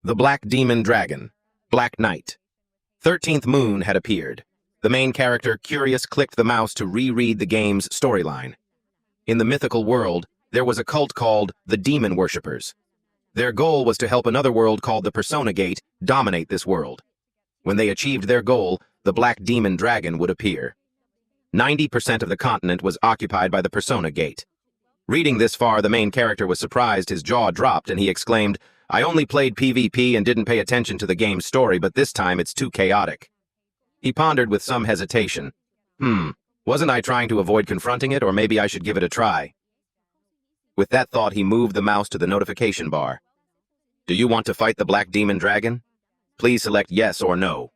The Black Demon Dragon, Black Knight. 13th Moon had appeared. The main character, curious, clicked the mouse to reread the game's storyline. In the mythical world, there was a cult called the Demon Worshippers. Their goal was to help another world called the Persona Gate dominate this world. When they achieved their goal, the Black Demon Dragon would appear. 90% of the continent was occupied by the Persona Gate. Reading this far, the main character was surprised, his jaw dropped, and he exclaimed, "I only played PvP and didn't pay attention to the game's story, but this time it's too chaotic." He pondered with some hesitation. Wasn't I trying to avoid confronting it, or maybe I should give it a try? With that thought, he moved the mouse to the notification bar. Do you want to fight the Black Demon Dragon? Please select yes or no.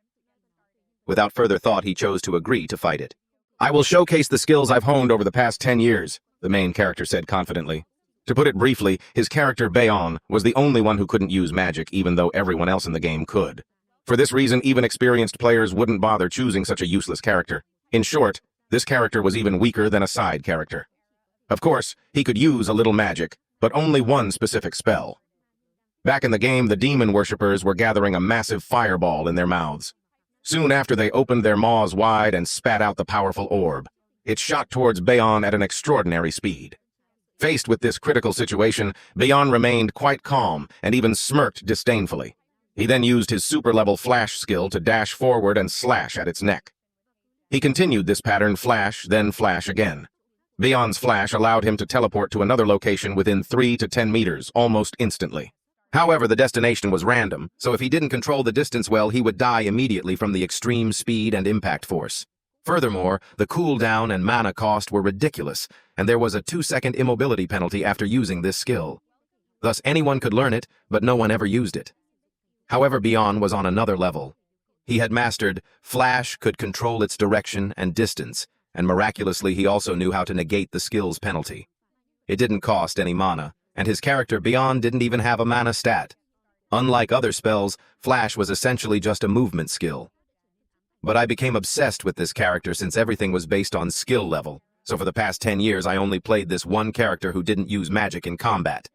Without further thought, he chose to agree to fight it. "I will showcase the skills I've honed over the past 10 years, the main character said confidently. To put it briefly, his character Bayon was the only one who couldn't use magic, even though everyone else in the game could. For this reason, even experienced players wouldn't bother choosing such a useless character. In short, this character was even weaker than a side character. Of course, he could use a little magic, but only one specific spell. Back in the game, the demon worshippers were gathering a massive fireball in their mouths. Soon after, they opened their maws wide and spat out the powerful orb. It shot towards Bayon at an extraordinary speed. Faced with this critical situation, Bayon remained quite calm and even smirked disdainfully. He then used his super-level flash skill to dash forward and slash at its neck. He continued this pattern, flash, then flash again. Bayon's flash allowed him to teleport to another location within 3 to 10 meters, almost instantly. However, the destination was random, so if he didn't control the distance well, he would die immediately from the extreme speed and impact force. Furthermore, the cooldown and mana cost were ridiculous, and there was a 2-second immobility penalty after using this skill. Thus, anyone could learn it, but no one ever used it. However, Bayon was on another level. He had mastered Flash, could control its direction and distance, and miraculously he also knew how to negate the skill's penalty. It didn't cost any mana, and his character Bayon didn't even have a mana stat. Unlike other spells, Flash was essentially just a movement skill. But I became obsessed with this character since everything was based on skill level, so for the past 10 years I only played this one character who didn't use magic in combat.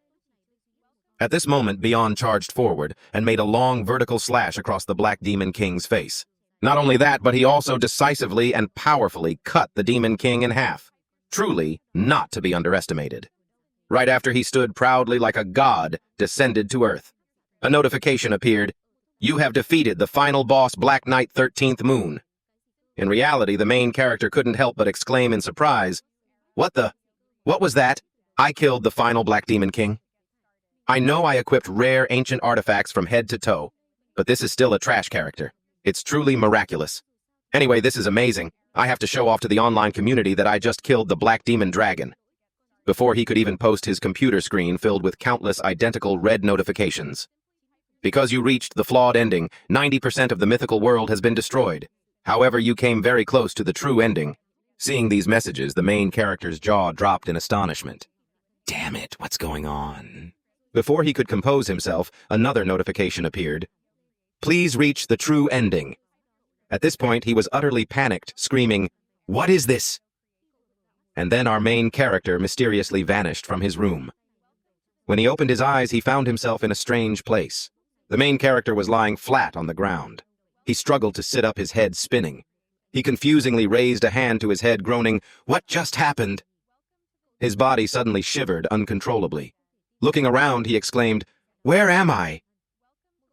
At this moment, Bayon charged forward and made a long vertical slash across the Black Demon King's face. Not only that, but he also decisively and powerfully cut the Demon King in half. Truly not to be underestimated. Right after he stood proudly like a god, descended to Earth. A notification appeared. You have defeated the final boss, Black Knight 13th Moon. In reality, the main character couldn't help but exclaim in surprise, What was that? I killed the final Black Demon King. I know I equipped rare ancient artifacts from head to toe, but this is still a trash character. It's truly miraculous. Anyway, this is amazing. I have to show off to the online community that I just killed the Black Demon Dragon. Before he could even post, his computer screen filled with countless identical red notifications. Because you reached the flawed ending, 90% of the mythical world has been destroyed. However, you came very close to the true ending. Seeing these messages, the main character's jaw dropped in astonishment. Damn it, what's going on? Before he could compose himself, another notification appeared. Please reach the true ending. At this point, he was utterly panicked, screaming, What is this? And then our main character mysteriously vanished from his room. When he opened his eyes, he found himself in a strange place. The main character was lying flat on the ground. He struggled to sit up, his head spinning. He confusingly raised a hand to his head, groaning, What just happened? His body suddenly shivered uncontrollably. Looking around, he exclaimed, Where am I?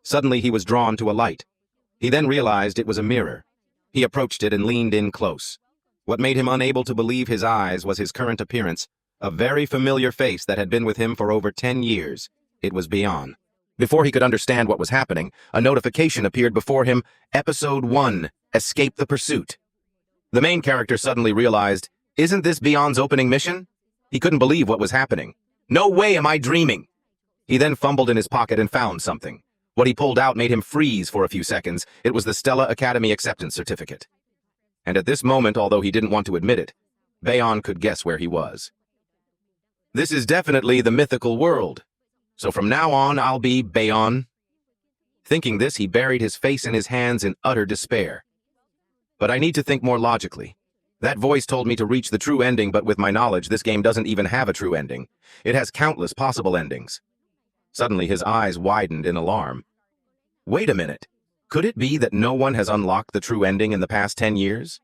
Suddenly he was drawn to a light. He then realized it was a mirror. He approached it and leaned in close. What made him unable to believe his eyes was his current appearance, a very familiar face that had been with him for over 10 years. It was Bayon. Before he could understand what was happening, a notification appeared before him, Episode 1, Escape the Pursuit. The main character suddenly realized, Isn't this Bayon's opening mission? He couldn't believe what was happening. No way am I dreaming! He then fumbled in his pocket and found something. What he pulled out made him freeze for a few seconds. It was the Stella Academy acceptance certificate. And at this moment, although he didn't want to admit it, Bayon could guess where he was. This is definitely the mythical world. So from now on, I'll be Bayon. Thinking this, he buried his face in his hands in utter despair. But I need to think more logically. That voice told me to reach the true ending, but with my knowledge, this game doesn't even have a true ending. It has countless possible endings. Suddenly, his eyes widened in alarm. Wait a minute. Could it be that no one has unlocked the true ending in the past 10 years?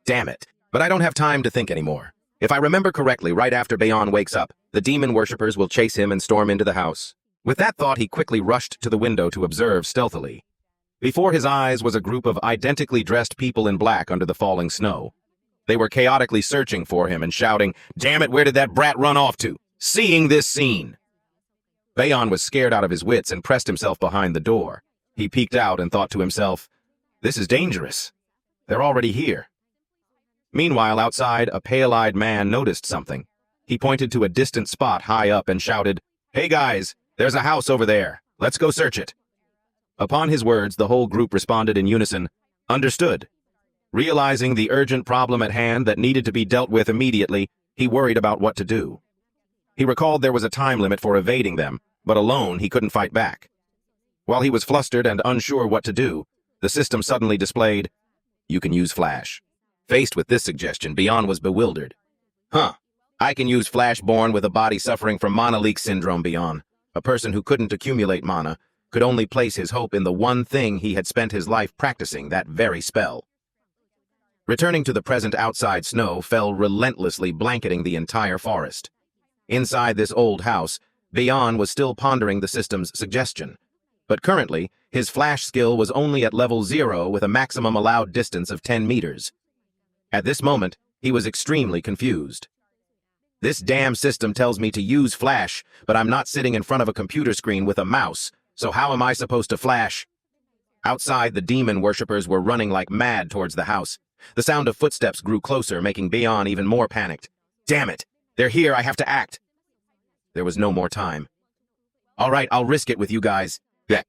Damn it, but I don't have time to think anymore. If I remember correctly, right after Bayon wakes up, the demon worshippers will chase him and storm into the house. With that thought, he quickly rushed to the window to observe stealthily. Before his eyes was a group of identically dressed people in black under the falling snow. They were chaotically searching for him and shouting, "Damn it, where did that brat run off to?" Seeing this scene, Bayon was scared out of his wits and pressed himself behind the door. He peeked out and thought to himself, "This is dangerous. They're already here." Meanwhile, outside, a pale-eyed man noticed something. He pointed to a distant spot high up and shouted, "Hey guys, there's a house over there. Let's go search it." Upon his words, the whole group responded in unison, "Understood." Realizing the urgent problem at hand that needed to be dealt with immediately, he worried about what to do. He recalled there was a time limit for evading them, but alone he couldn't fight back. While he was flustered and unsure what to do, the system suddenly displayed, "You can use Flash." Faced with this suggestion, Bayon was bewildered. I can use Flash born with a body suffering from mana leak syndrome, Bayon. A person who couldn't accumulate mana, could only place his hope in the one thing he had spent his life practicing, that very spell. Returning to the present, outside snow fell relentlessly, blanketing the entire forest. Inside this old house, Bayon was still pondering the system's suggestion. But currently, his Flash skill was only at level 0 with a maximum allowed distance of 10 meters. At this moment, he was extremely confused. This damn system tells me to use Flash, but I'm not sitting in front of a computer screen with a mouse, so how am I supposed to Flash? Outside, the demon worshippers were running like mad towards the house. The sound of footsteps grew closer, making Bayon even more panicked. Damn it! They're here, I have to act! There was no more time. All right, I'll risk it with you guys. Yeah.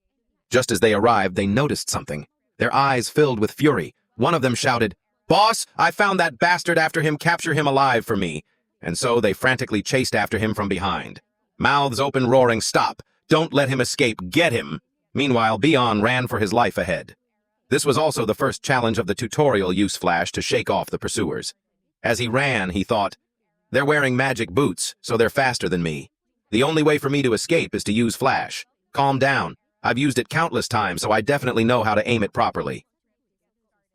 Just as they arrived, they noticed something. Their eyes filled with fury. One of them shouted, "Boss, I found that bastard, after him, capture him alive for me." And so they frantically chased after him from behind. Mouths open, roaring, "Stop! Don't let him escape! Get him!" Meanwhile, Bayon ran for his life ahead. This was also the first challenge of the tutorial use Flash to shake off the pursuers. As he ran, he thought, "They're wearing magic boots, so they're faster than me. The only way for me to escape is to use Flash. Calm down. I've used it countless times, so I definitely know how to aim it properly."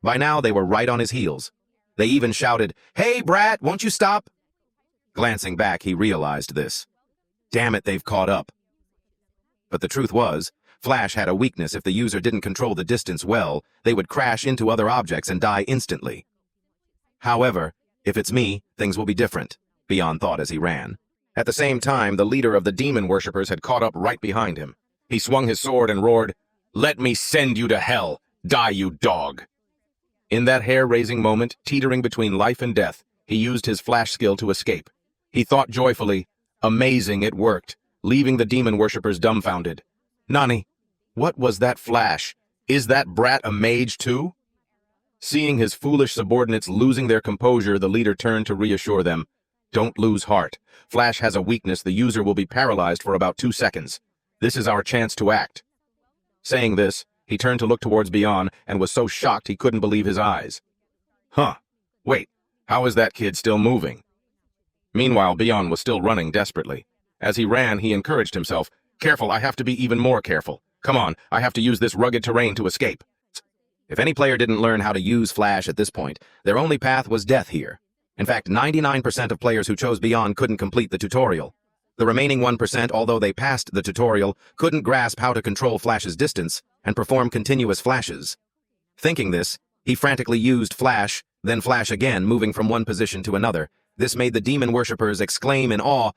By now, they were right on his heels. They even shouted, "Hey, brat, won't you stop?" Glancing back, he realized this. Damn it, they've caught up. But the truth was, Flash had a weakness. If the user didn't control the distance well, they would crash into other objects and die instantly. However, if it's me, things will be different, Bayon thought as he ran. At the same time, the leader of the demon worshippers had caught up right behind him. He swung his sword and roared, "Let me send you to hell! Die, you dog!" In that hair-raising moment, teetering between life and death, he used his Flash skill to escape. He thought joyfully, "Amazing, it worked," leaving the demon worshippers dumbfounded. "Nani, what was that Flash? Is that brat a mage too?" Seeing his foolish subordinates losing their composure, the leader turned to reassure them. "Don't lose heart. Flash has a weakness. The user will be paralyzed for about 2 seconds. This is our chance to act." Saying this, he turned to look towards Bayon and was so shocked he couldn't believe his eyes. Wait, how is that kid still moving? Meanwhile, Bayon was still running desperately. As he ran, he encouraged himself, "Careful, I have to be even more careful. Come on, I have to use this rugged terrain to escape." If any player didn't learn how to use Flash at this point, their only path was death here. In fact, 99% of players who chose Bayon couldn't complete the tutorial. The remaining 1%, although they passed the tutorial, couldn't grasp how to control Flash's distance and perform continuous flashes. Thinking this, he frantically used Flash, then Flash again, moving from one position to another. This made the demon worshippers exclaim in awe,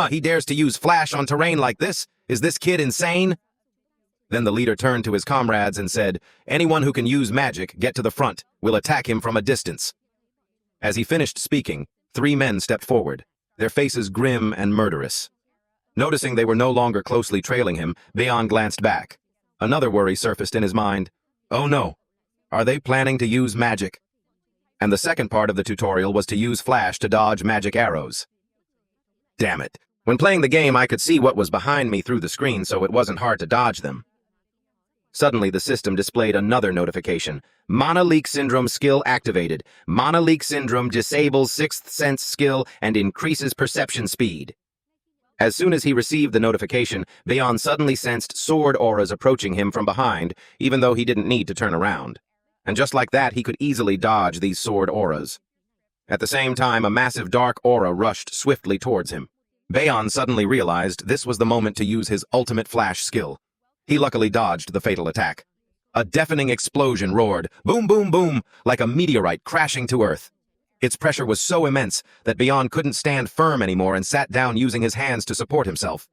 He dares to use Flash on terrain like this? Is this kid insane?" Then the leader turned to his comrades and said, "Anyone who can use magic, get to the front. We'll attack him from a distance." As he finished speaking, 3 men stepped forward, their faces grim and murderous. Noticing they were no longer closely trailing him, Bayon glanced back. Another worry surfaced in his mind. Oh no, are they planning to use magic? And the second part of the tutorial was to use Flash to dodge magic arrows. Damn it. When playing the game, I could see what was behind me through the screen, so it wasn't hard to dodge them. Suddenly, the system displayed another notification. Mana leak syndrome skill activated. Mana leak syndrome disables 6th sense skill and increases perception speed. As soon as he received the notification, Bayon suddenly sensed sword auras approaching him from behind, even though he didn't need to turn around. And just like that, he could easily dodge these sword auras. At the same time, a massive dark aura rushed swiftly towards him. Bayon suddenly realized this was the moment to use his ultimate flash skill. He luckily dodged the fatal attack. A deafening explosion roared, boom, boom, boom, like a meteorite crashing to Earth. Its pressure was so immense that Bayon couldn't stand firm anymore and sat down using his hands to support himself.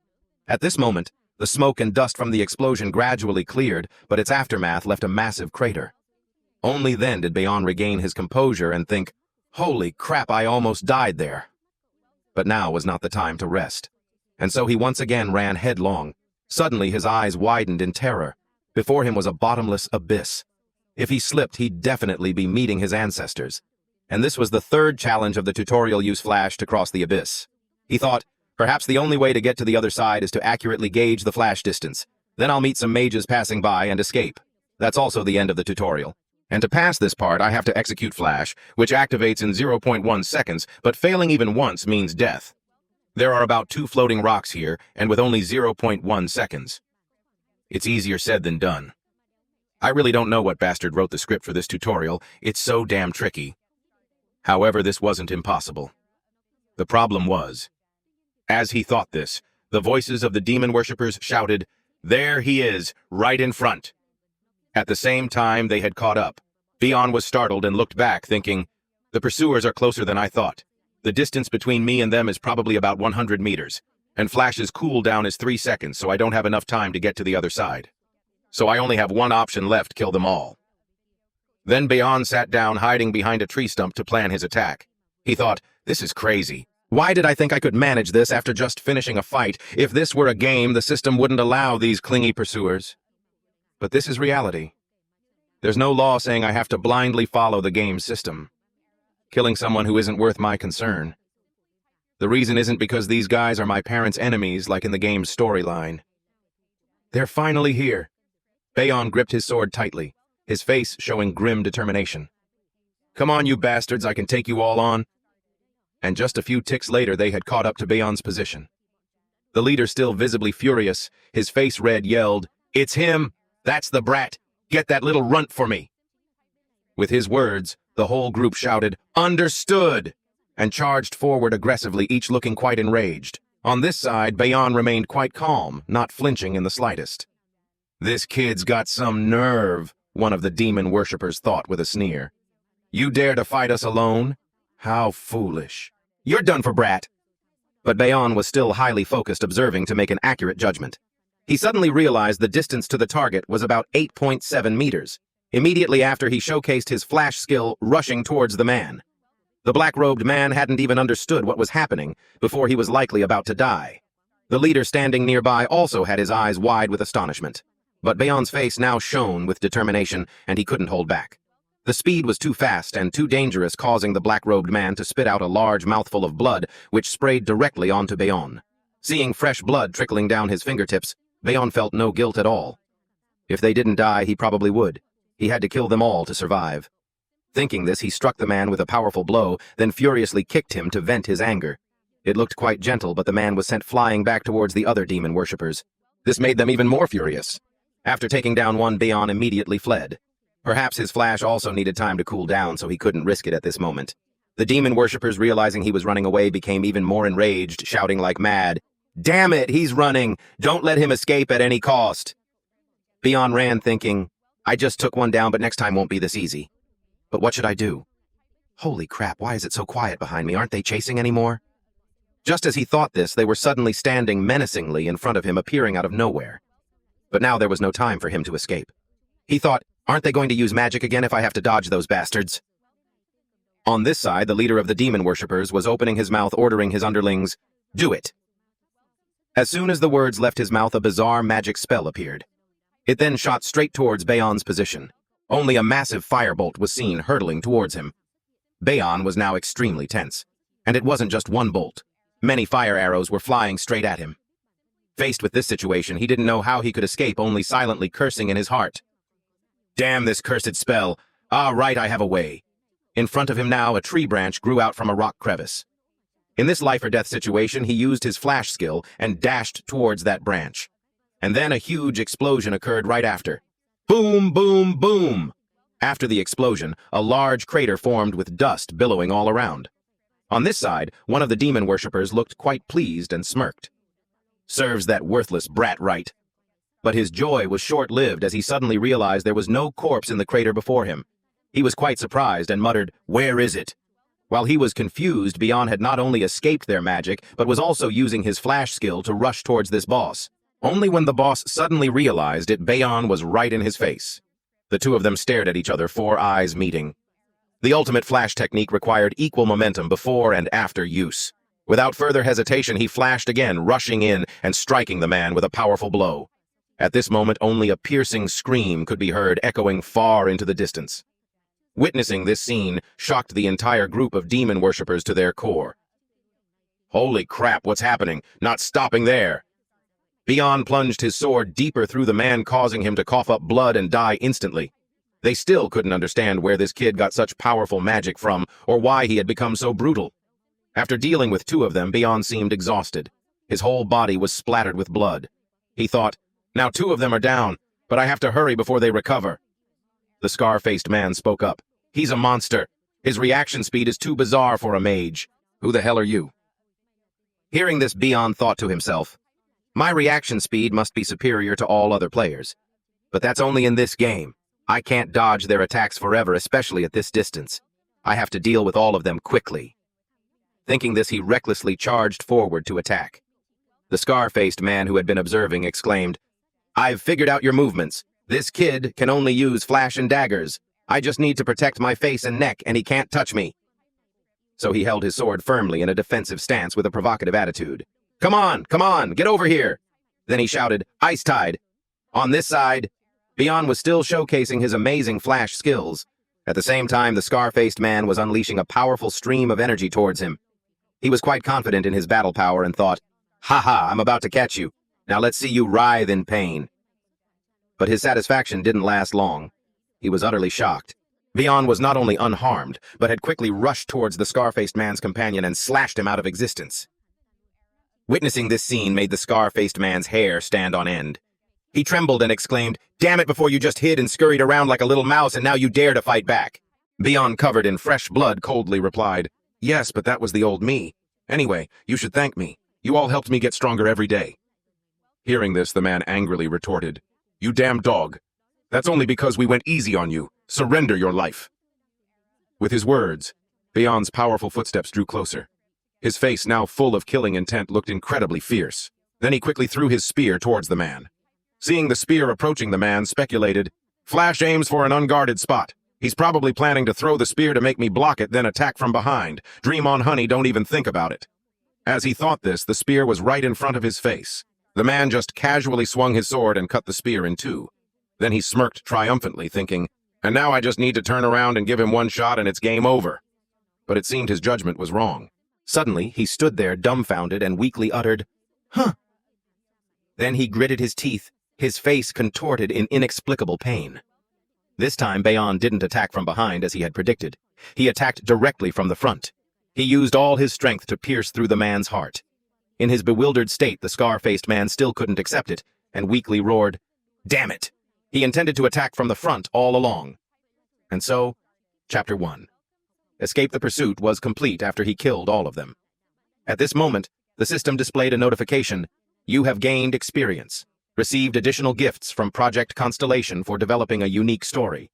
At this moment, the smoke and dust from the explosion gradually cleared, but its aftermath left a massive crater. Only then did Bayon regain his composure and think, "Holy crap, I almost died there." But now was not the time to rest. And so he once again ran headlong. Suddenly his eyes widened in terror. Before him was a bottomless abyss. If he slipped, he'd definitely be meeting his ancestors. And this was the third challenge of the tutorial: use flash to cross the abyss. He thought, perhaps the only way to get to the other side is to accurately gauge the flash distance. Then I'll meet some mages passing by and escape. That's also the end of the tutorial. And to pass this part, I have to execute flash, which activates in 0.1 seconds, but failing even once means death. There are about 2 floating rocks here, and with only 0.1 seconds. It's easier said than done. I really don't know what bastard wrote the script for this tutorial. It's so damn tricky. However, this wasn't impossible. The problem was, as he thought this, the voices of the demon worshippers shouted, "There he is, right in front." At the same time, they had caught up. Bayon was startled and looked back, thinking, "The pursuers are closer than I thought. The distance between me and them is probably about 100 meters, and Flash's cooldown is 3 seconds, so I don't have enough time to get to the other side. So I only have one option left: kill them all." Then Bayon sat down, hiding behind a tree stump to plan his attack. He thought, "This is crazy. Why did I think I could manage this after just finishing a fight? If this were a game, the system wouldn't allow these clingy pursuers. But this is reality. There's no law saying I have to blindly follow the game's system. Killing someone who isn't worth my concern. The reason isn't because these guys are my parents' enemies like in the game's storyline. They're finally here." Bayon gripped his sword tightly, his face showing grim determination. "Come on, you bastards, I can take you all on." And just a few ticks later, they had caught up to Bayon's position. The leader, still visibly furious, his face red, yelled, "It's him! That's the brat! Get that little runt for me!" With his words, the whole group shouted, "Understood!" and charged forward aggressively, each looking quite enraged. On this side, Bayon remained quite calm, not flinching in the slightest. "This kid's got some nerve," one of the demon worshippers thought with a sneer. "You dare to fight us alone? How foolish. You're done for, brat." But Bayon was still highly focused, observing to make an accurate judgment. He suddenly realized the distance to the target was about 8.7 meters. Immediately after, he showcased his flash skill, rushing towards the man. The black-robed man hadn't even understood what was happening before he was likely about to die. The leader standing nearby also had his eyes wide with astonishment. But Bayon's face now shone with determination, and he couldn't hold back. The speed was too fast and too dangerous, causing the black-robed man to spit out a large mouthful of blood, which sprayed directly onto Bayon. Seeing fresh blood trickling down his fingertips, Bayon felt no guilt at all. If they didn't die, he probably would. He had to kill them all to survive. Thinking this, he struck the man with a powerful blow, then furiously kicked him to vent his anger. It looked quite gentle, but the man was sent flying back towards the other demon worshippers. This made them even more furious. After taking down one, Bayon immediately fled. Perhaps his flash also needed time to cool down, so he couldn't risk it at this moment. The demon worshippers, realizing he was running away, became even more enraged, shouting like mad, "Damn it, he's running! Don't let him escape at any cost!" Bayon ran, thinking, "I just took one down, but next time won't be this easy. But what should I do? Holy crap, why is it so quiet behind me? Aren't they chasing anymore?" Just as he thought this, they were suddenly standing menacingly in front of him, appearing out of nowhere. But now there was no time for him to escape. He thought, aren't they going to use magic again if I have to dodge those bastards? On this side, the leader of the demon worshippers was opening his mouth, ordering his underlings, "Do it." As soon as the words left his mouth, a bizarre magic spell appeared. It then shot straight towards Bayon's position. Only a massive firebolt was seen hurtling towards him. Bayon was now extremely tense. And it wasn't just one bolt. Many fire arrows were flying straight at him. Faced with this situation, he didn't know how he could escape, only silently cursing in his heart. "Damn this cursed spell! Ah, right, I have a way." In front of him now, a tree branch grew out from a rock crevice. In this life-or-death situation, he used his flash skill and dashed towards that branch. And then a huge explosion occurred right after. Boom, boom, boom! After the explosion, a large crater formed with dust billowing all around. On this side, one of the demon worshippers looked quite pleased and smirked. Serves that worthless brat right. But his joy was short-lived as he suddenly realized there was no corpse in the crater before him. He was quite surprised and muttered, "Where is it?" While he was confused, Beyond had not only escaped their magic, but was also using his flash skill to rush towards this boss. Only when the boss suddenly realized it, Beyond was right in his face. The two of them stared at each other, 4 eyes meeting. The ultimate flash technique required equal momentum before and after use. Without further hesitation, he flashed again, rushing in and striking the man with a powerful blow. At this moment, only a piercing scream could be heard echoing far into the distance. Witnessing this scene shocked the entire group of demon worshippers to their core. Holy crap, what's happening? Not stopping there! Beyond plunged his sword deeper through the man, causing him to cough up blood and die instantly. They still couldn't understand where this kid got such powerful magic from, or why he had become so brutal. After dealing with 2 of them, Beyond seemed exhausted. His whole body was splattered with blood. He thought, now 2 of them are down, but I have to hurry before they recover. The scar-faced man spoke up. He's a monster. His reaction speed is too bizarre for a mage. Who the hell are you? Hearing this, Beyond thought to himself, my reaction speed must be superior to all other players. But that's only in this game. I can't dodge their attacks forever, especially at this distance. I have to deal with all of them quickly. Thinking this, he recklessly charged forward to attack. The scar-faced man who had been observing exclaimed, I've figured out your movements. This kid can only use flash and daggers. I just need to protect my face and neck, and he can't touch me. So he held his sword firmly in a defensive stance with a provocative attitude. Come on, get over here. Then he shouted, Ice Tide. On this side, Beyond was still showcasing his amazing flash skills. At the same time, the scar-faced man was unleashing a powerful stream of energy towards him. He was quite confident in his battle power and thought, ha, I'm about to catch you. Now let's see you writhe in pain. But his satisfaction didn't last long. He was utterly shocked. Beyond was not only unharmed, but had quickly rushed towards the scar-faced man's companion and slashed him out of existence. Witnessing this scene made the scar-faced man's hair stand on end. He trembled and exclaimed, Damn it, before you just hid and scurried around like a little mouse and now you dare to fight back. Beyond, covered in fresh blood, coldly replied, Yes, but that was the old me. Anyway, you should thank me. You all helped me get stronger every day. Hearing this, the man angrily retorted, You damn dog. That's only because we went easy on you. Surrender your life. With his words, Beyond's powerful footsteps drew closer. His face, now full of killing intent, looked incredibly fierce. Then he quickly threw his spear towards the man. Seeing the spear approaching, the man speculated, Flash aims for an unguarded spot. He's probably planning to throw the spear to make me block it, then attack from behind. Dream on, honey, don't even think about it. As he thought this, the spear was right in front of his face. The man just casually swung his sword and cut the spear in 2. Then he smirked triumphantly, thinking, And now I just need to turn around and give him one shot and it's game over. But it seemed his judgment was wrong. Suddenly, he stood there dumbfounded and weakly uttered, Huh. Then he gritted his teeth, his face contorted in inexplicable pain. This time, Beyond didn't attack from behind as he had predicted. He attacked directly from the front. He used all his strength to pierce through the man's heart. In his bewildered state, the scar-faced man still couldn't accept it, and weakly roared, Damn it! He intended to attack from the front all along. And so, Chapter 1. Escape the Pursuit was complete after he killed all of them. At this moment, the system displayed a notification, You have gained experience. Received additional gifts from Project Constellation for developing a unique story.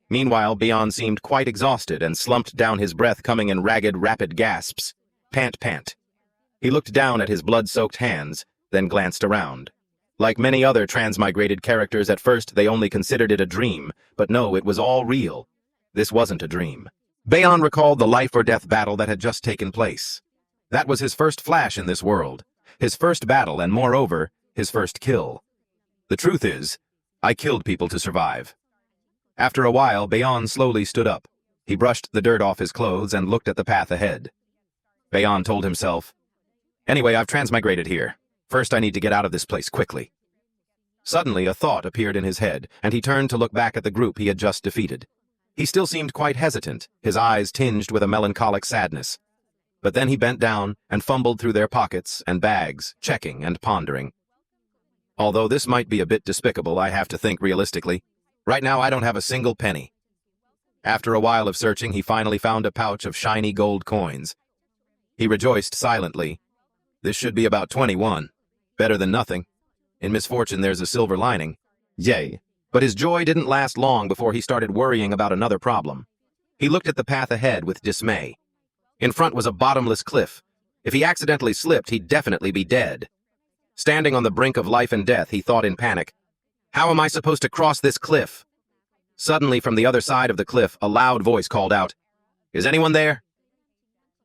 Meanwhile, Beyond seemed quite exhausted and slumped down, his breath coming in ragged, rapid gasps. Pant, pant. He looked down at his blood-soaked hands, then glanced around. Like many other transmigrated characters, at first they only considered it a dream, but no, it was all real. This wasn't a dream. Beyond recalled the life-or-death battle that had just taken place. That was his first flash in this world, his first battle, and moreover, his first kill. The truth is, I killed people to survive. After a while, Beyond slowly stood up. He brushed the dirt off his clothes and looked at the path ahead. Beyond told himself, Anyway, I've transmigrated here. First, I need to get out of this place quickly. Suddenly, a thought appeared in his head, and he turned to look back at the group he had just defeated. He still seemed quite hesitant, his eyes tinged with a melancholic sadness. But then he bent down and fumbled through their pockets and bags, checking and pondering. Although this might be a bit despicable, I have to think realistically. Right now, I don't have a single penny. After a while of searching, he finally found a pouch of shiny gold coins. He rejoiced silently. This should be about 21. Better than nothing. In misfortune, there's a silver lining. Yay. But his joy didn't last long before he started worrying about another problem. He looked at the path ahead with dismay. In front was a bottomless cliff. If he accidentally slipped, he'd definitely be dead. Standing on the brink of life and death, he thought in panic, "How am I supposed to cross this cliff?" Suddenly, from the other side of the cliff, a loud voice called out, "Is anyone there?"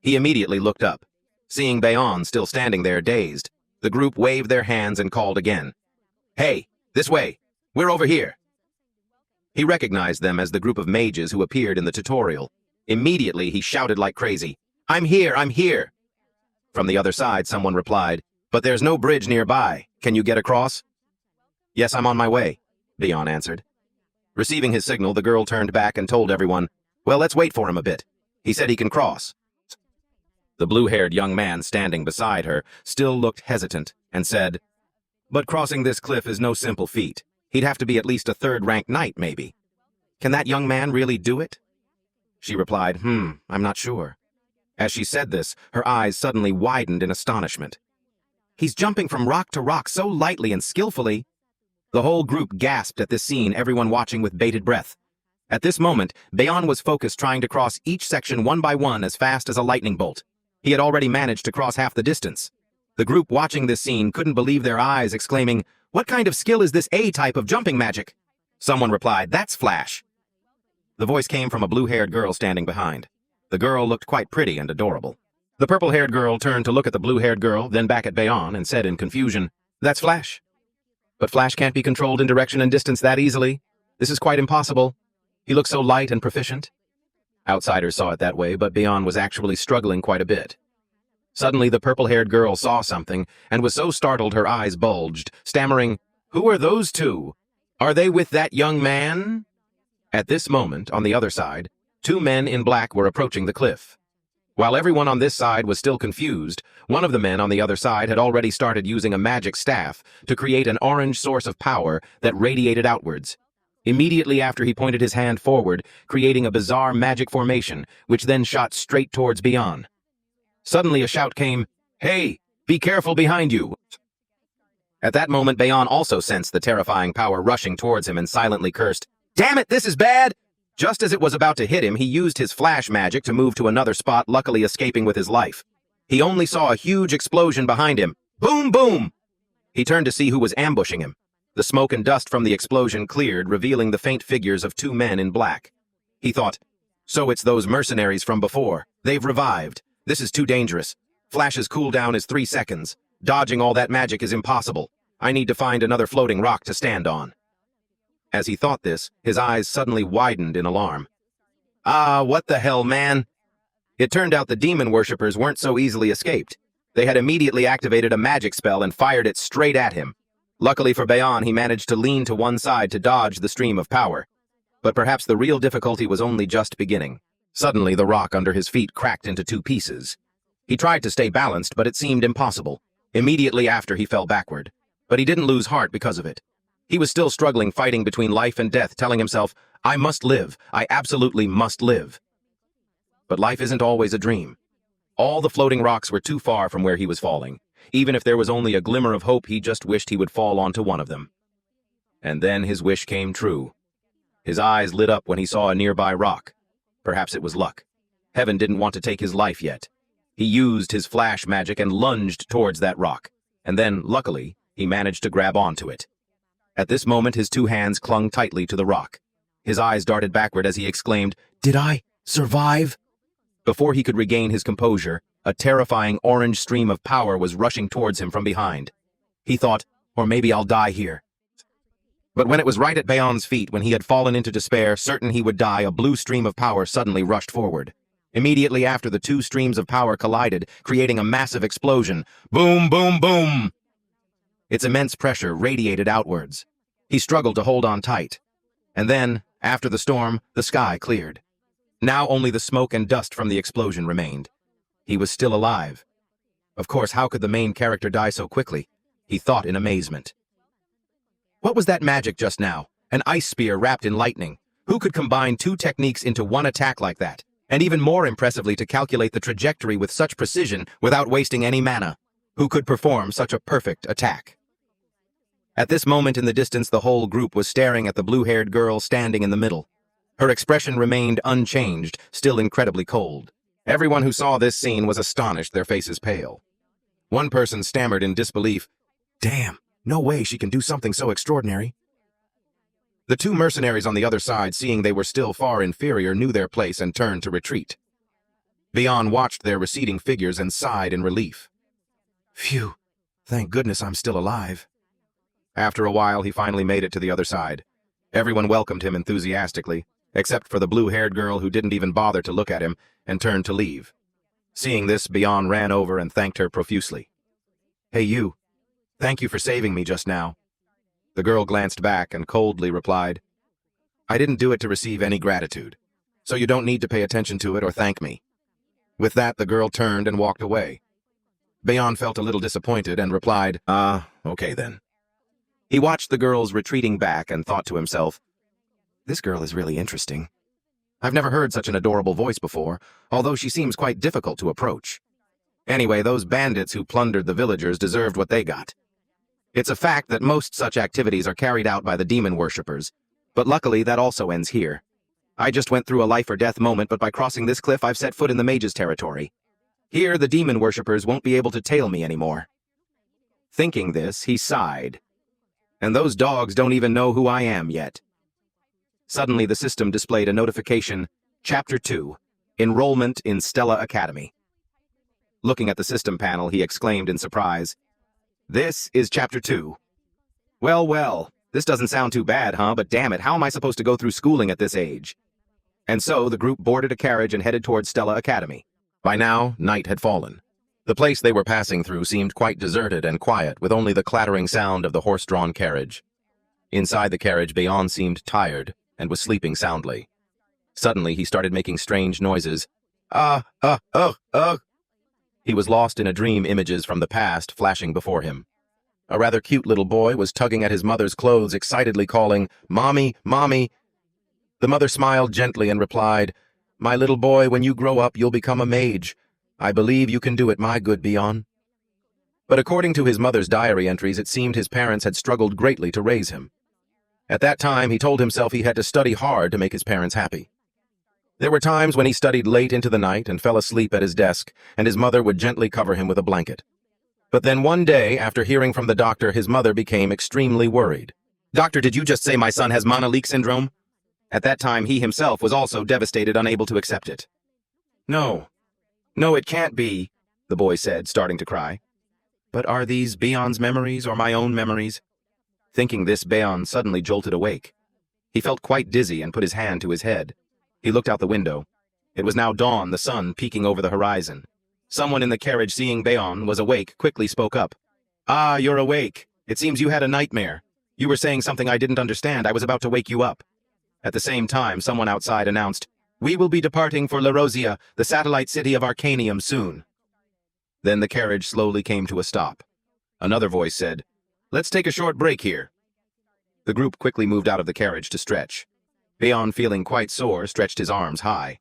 He immediately looked up. Seeing Bayon still standing there, dazed, the group waved their hands and called again, "Hey, this way! We're over here!" He recognized them as the group of mages who appeared in the tutorial. Immediately, he shouted like crazy, "I'm here! I'm here!" From the other side, someone replied, "But there's no bridge nearby. Can you get across?" "Yes, I'm on my way," Bayon answered. Receiving his signal, the girl turned back and told everyone, "Well, let's wait for him a bit. He said he can cross." The blue-haired young man standing beside her still looked hesitant and said, "But crossing this cliff is no simple feat. He'd have to be at least a third-ranked knight, maybe. Can that young man really do it?" She replied, I'm not sure." As she said this, her eyes suddenly widened in astonishment. "He's jumping from rock to rock so lightly and skillfully." The whole group gasped at this scene, everyone watching with bated breath. At this moment, Bayon was focused trying to cross each section one by one as fast as a lightning bolt. He had already managed to cross half the distance. The group watching this scene couldn't believe their eyes, exclaiming, "What kind of skill is this A-type of jumping magic?" Someone replied, "That's Flash." The voice came from a blue-haired girl standing behind. The girl looked quite pretty and adorable. The purple-haired girl turned to look at the blue-haired girl, then back at Bayon, and said in confusion, "That's Flash." "But Flash can't be controlled in direction and distance that easily. This is quite impossible. He looks so light and proficient." Outsiders saw it that way, but Bayon was actually struggling quite a bit. Suddenly, the purple-haired girl saw something, and was so startled her eyes bulged, stammering, "Who are those two? Are they with that young man?" At this moment, on the other side, two men in black were approaching the cliff. While everyone on this side was still confused, one of the men on the other side had already started using a magic staff to create an orange source of power that radiated outwards. Immediately after, he pointed his hand forward, creating a bizarre magic formation, which then shot straight towards Bayon. Suddenly a shout came, "Hey, be careful behind you!" At that moment, Bayon also sensed the terrifying power rushing towards him and silently cursed, "Damn it, this is bad!" Just as it was about to hit him, he used his flash magic to move to another spot, luckily escaping with his life. He only saw a huge explosion behind him. Boom, boom! He turned to see who was ambushing him. The smoke and dust from the explosion cleared, revealing the faint figures of two men in black. He thought, "So it's those mercenaries from before. They've revived. This is too dangerous. Flash's cooldown is 3 seconds. Dodging all that magic is impossible. I need to find another floating rock to stand on." As he thought this, his eyes suddenly widened in alarm. What the hell, man? It turned out the demon worshippers weren't so easily escaped. They had immediately activated a magic spell and fired it straight at him. Luckily for Bayon, he managed to lean to one side to dodge the stream of power. But perhaps the real difficulty was only just beginning. Suddenly, the rock under his feet cracked into 2 pieces. He tried to stay balanced, but it seemed impossible. Immediately after, he fell backward. But he didn't lose heart because of it. He was still struggling, fighting between life and death, telling himself, "I must live. I absolutely must live." But life isn't always a dream. All the floating rocks were too far from where he was falling. Even if there was only a glimmer of hope, he just wished he would fall onto one of them. And then his wish came true. His eyes lit up when he saw a nearby rock. Perhaps it was luck. Heaven didn't want to take his life yet. He used his flash magic and lunged towards that rock. And then, luckily, he managed to grab onto it. At this moment, his 2 hands clung tightly to the rock. His eyes darted backward as he exclaimed, "Did I survive?" Before he could regain his composure, a terrifying orange stream of power was rushing towards him from behind. He thought, "Or maybe I'll die here." But when it was right at Bayon's feet, when he had fallen into despair, certain he would die, a blue stream of power suddenly rushed forward. Immediately after, the 2 streams of power collided, creating a massive explosion. Boom, boom, boom! Its immense pressure radiated outwards. He struggled to hold on tight. And then, after the storm, the sky cleared. Now only the smoke and dust from the explosion remained. He was still alive. Of course, how could the main character die so quickly? He thought in amazement. What was that magic just now? An ice spear wrapped in lightning. Who could combine two techniques into one attack like that? And even more impressively, to calculate the trajectory with such precision without wasting any mana. Who could perform such a perfect attack? At this moment in the distance, the whole group was staring at the blue-haired girl standing in the middle. Her expression remained unchanged, still incredibly cold. Everyone who saw this scene was astonished, their faces pale. One person stammered in disbelief, "Damn, no way she can do something so extraordinary." The two mercenaries on the other side, seeing they were still far inferior, knew their place and turned to retreat. Beyond watched their receding figures and sighed in relief. "Phew, thank goodness I'm still alive." After a while, he finally made it to the other side. Everyone welcomed him enthusiastically, except for the blue-haired girl, who didn't even bother to look at him and turned to leave. Seeing this, Beyond ran over and thanked her profusely. "Hey you, thank you for saving me just now." The girl glanced back and coldly replied, "I didn't do it to receive any gratitude, so you don't need to pay attention to it or thank me." With that, the girl turned and walked away. Beyond felt a little disappointed and replied, "Okay then." He watched the girls retreating back and thought to himself, "This girl is really interesting. I've never heard such an adorable voice before, although she seems quite difficult to approach. Anyway, those bandits who plundered the villagers deserved what they got. It's a fact that most such activities are carried out by the demon worshippers, but luckily that also ends here. I just went through a life-or-death moment, but by crossing this cliff I've set foot in the mage's territory. Here the demon worshippers won't be able to tail me anymore." Thinking this, he sighed. "And those dogs don't even know who I am yet." Suddenly the system displayed a notification, Chapter 2, Enrollment in Stella Academy. Looking at the system panel, he exclaimed in surprise, "This is Chapter 2. Well, this doesn't sound too bad, huh? But damn it, how am I supposed to go through schooling at this age?" And so the group boarded a carriage and headed towards Stella Academy. By now, night had fallen. The place they were passing through seemed quite deserted and quiet, with only the clattering sound of the horse-drawn carriage. Inside the carriage, Beyond seemed tired and was sleeping soundly. Suddenly, he started making strange noises. He was lost in a dream, images from the past flashing before him. A rather cute little boy was tugging at his mother's clothes, excitedly calling, "Mommy, Mommy." The mother smiled gently and replied, "My little boy, when you grow up, you'll become a mage. I believe you can do it, my good Beyond." But according to his mother's diary entries, it seemed his parents had struggled greatly to raise him. At that time, he told himself he had to study hard to make his parents happy. There were times when he studied late into the night and fell asleep at his desk, and his mother would gently cover him with a blanket. But then one day, after hearing from the doctor, his mother became extremely worried. "Doctor, did you just say my son has mana leak syndrome?" At that time, he himself was also devastated, unable to accept it. No, it can't be," the boy said, starting to cry. "But are these Beyond's memories or my own memories?" Thinking this, Beyond suddenly jolted awake. He felt quite dizzy and put his hand to his head. He looked out the window. It was now dawn, the sun peeking over the horizon. Someone in the carriage, seeing Beyond was awake, quickly spoke up. "Ah, you're awake. It seems you had a nightmare. You were saying something I didn't understand. I was about to wake you up." At the same time, someone outside announced, "We will be departing for La Rosia, the satellite city of Arcanium, soon." Then the carriage slowly came to a stop. Another voice said, "Let's take a short break here." The group quickly moved out of the carriage to stretch. Beyond, feeling quite sore, stretched his arms high.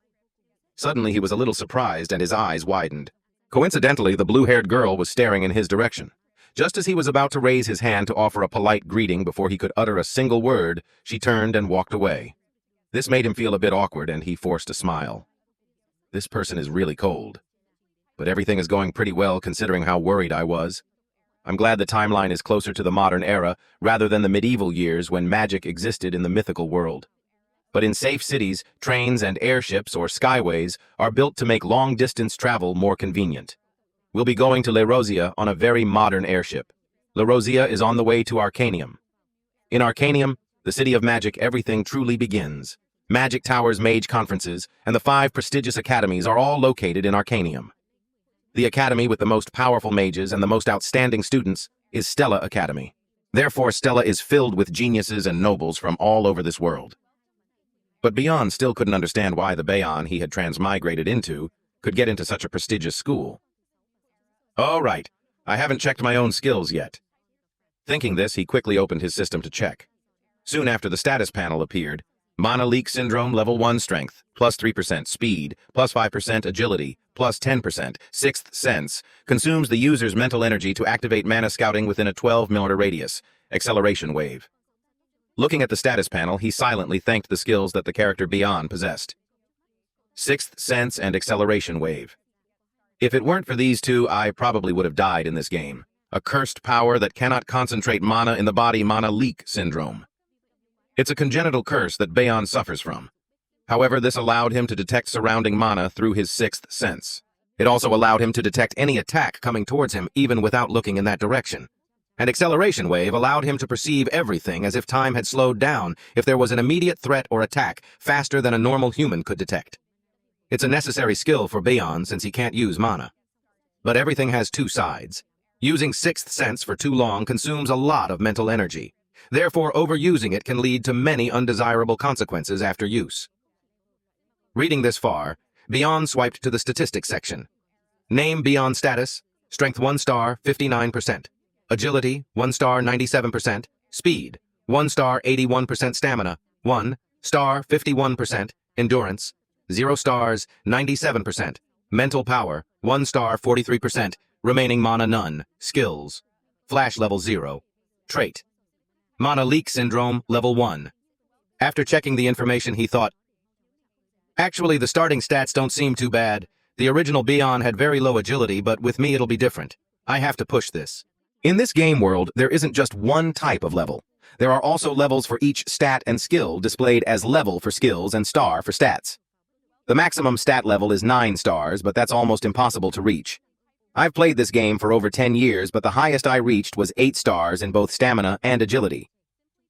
Suddenly he was a little surprised and his eyes widened. Coincidentally, the blue-haired girl was staring in his direction. Just as he was about to raise his hand to offer a polite greeting before he could utter a single word, she turned and walked away. This made him feel a bit awkward, and he forced a smile. This person is really cold. But everything is going pretty well considering how worried I was. I'm glad the timeline is closer to the modern era rather than the medieval years when magic existed in the mythical world. But in safe cities, trains and airships or skyways are built to make long-distance travel more convenient. We'll be going to La Rosia on a very modern airship. La Rosia is on the way to Arcanium. In Arcanium, the city of magic, everything truly begins. Magic towers, mage conferences, and the 5 prestigious academies are all located in Arcanium. The academy with the most powerful mages and the most outstanding students is Stella Academy. Therefore, Stella is filled with geniuses and nobles from all over this world. But Beyond still couldn't understand why the Bayon he had transmigrated into could get into such a prestigious school. Oh, right. I haven't checked my own skills yet. Thinking this, he quickly opened his system to check. Soon after, the status panel appeared. Mana Leak Syndrome Level 1 Strength, plus 3% Speed, plus 5% Agility, plus 10% Sixth Sense, consumes the user's mental energy to activate mana scouting within a 12-meter radius. Acceleration Wave. Looking at the status panel, he silently thanked the skills that the character Beyond possessed. Sixth Sense and Acceleration Wave. If it weren't for these two, I probably would have died in this game. A cursed power that cannot concentrate mana in the body. Mana Leak Syndrome. It's a congenital curse that Beyond suffers from. However, this allowed him to detect surrounding mana through his sixth sense. It also allowed him to detect any attack coming towards him even without looking in that direction. And Acceleration Wave allowed him to perceive everything as if time had slowed down if there was an immediate threat or attack faster than a normal human could detect. It's a necessary skill for Beyond since he can't use mana. But everything has two sides. Using sixth sense for too long consumes a lot of mental energy. Therefore, overusing it can lead to many undesirable consequences after use. Reading this far, Beyond swiped to the statistics section. Name Beyond status, Strength 1 star, 59%. Agility, 1 star, 97%. Speed, 1 star, 81%. Stamina, 1 star, 51%. Endurance, 0 stars, 97%. Mental power, 1 star, 43%. Remaining mana none. Skills, Flash level 0. Trait, Mana Leak Syndrome level 1. After checking the information, he thought, actually, the starting stats don't seem too bad. The original Beyond had very low agility, but with me it'll be different. I have to push this. In this game world, there isn't just one type of level. There are also levels for each stat and skill displayed as level for skills and star for stats. The maximum stat level is 9 stars, but that's almost impossible to reach. I've played this game for over 10 years, but the highest I reached was 8 stars in both stamina and agility.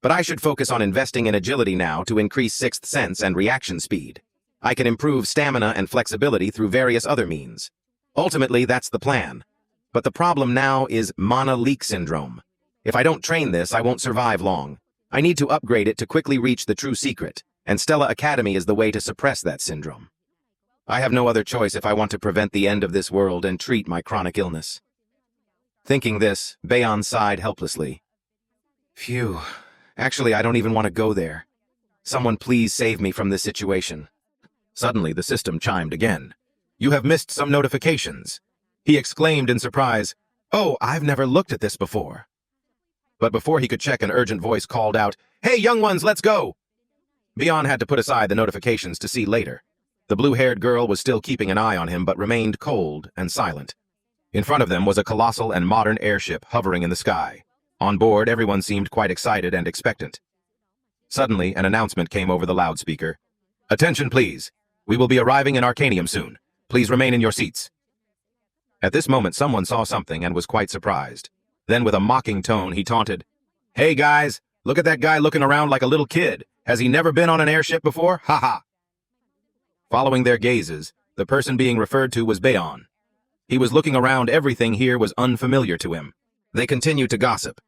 But I should focus on investing in agility now to increase sixth sense and reaction speed. I can improve stamina and flexibility through various other means. Ultimately, that's the plan. But the problem now is Mana Leak Syndrome. If I don't train this, I won't survive long. I need to upgrade it to quickly reach the true secret, and Stella Academy is the way to suppress that syndrome. I have no other choice if I want to prevent the end of this world and treat my chronic illness. Thinking this, Beyond sighed helplessly. Phew. Actually, I don't even want to go there. Someone please save me from this situation. Suddenly, the system chimed again. You have missed some notifications. He exclaimed in surprise, Oh, I've never looked at this before. But before he could check, an urgent voice called out, Hey, young ones, let's go! Beyond had to put aside the notifications to see later. The blue-haired girl was still keeping an eye on him but remained cold and silent. In front of them was a colossal and modern airship hovering in the sky. On board, everyone seemed quite excited and expectant. Suddenly, an announcement came over the loudspeaker. Attention, please. We will be arriving in Arcanium soon. Please remain in your seats. At this moment, someone saw something and was quite surprised. Then, with a mocking tone, he taunted, Hey, guys, look at that guy looking around like a little kid. Has he never been on an airship before? Ha ha! Following their gazes, the person being referred to was Beyond. He was looking around. Everything here was unfamiliar to him. They continued to gossip.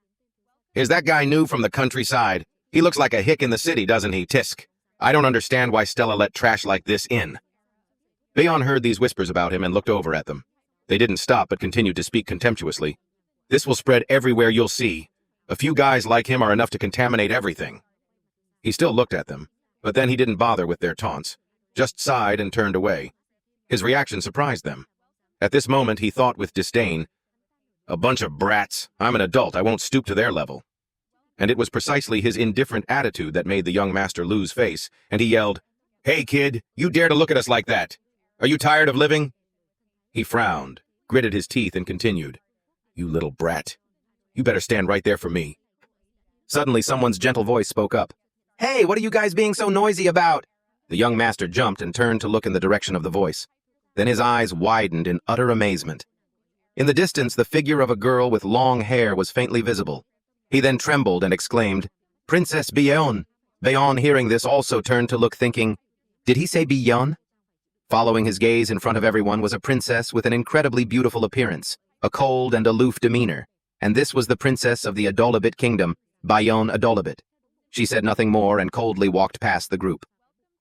Is that guy new from the countryside? He looks like a hick in the city, doesn't he? Tisk. I don't understand why Stella let trash like this in. Beyond heard these whispers about him and looked over at them. They didn't stop but continued to speak contemptuously. This will spread everywhere, you'll see. A few guys like him are enough to contaminate everything. He still looked at them, but then he didn't bother with their taunts, just sighed and turned away. His reaction surprised them. At this moment, he thought with disdain, A bunch of brats. I'm an adult. I won't stoop to their level. And it was precisely his indifferent attitude that made the young master lose face, and he yelled, Hey, kid, you dare to look at us like that? Are you tired of living? He frowned, gritted his teeth, and continued, You little brat. You better stand right there for me. Suddenly, someone's gentle voice spoke up. Hey, what are you guys being so noisy about? The young master jumped and turned to look in the direction of the voice. Then his eyes widened in utter amazement. In the distance, the figure of a girl with long hair was faintly visible. He then trembled and exclaimed, Princess Beyond. Beyond, hearing this, also turned to look, thinking, Did he say Beyond? Following his gaze in front of everyone was a princess with an incredibly beautiful appearance, a cold and aloof demeanor, and this was the princess of the Adolabit kingdom, Beyond Adolabit. She said nothing more and coldly walked past the group.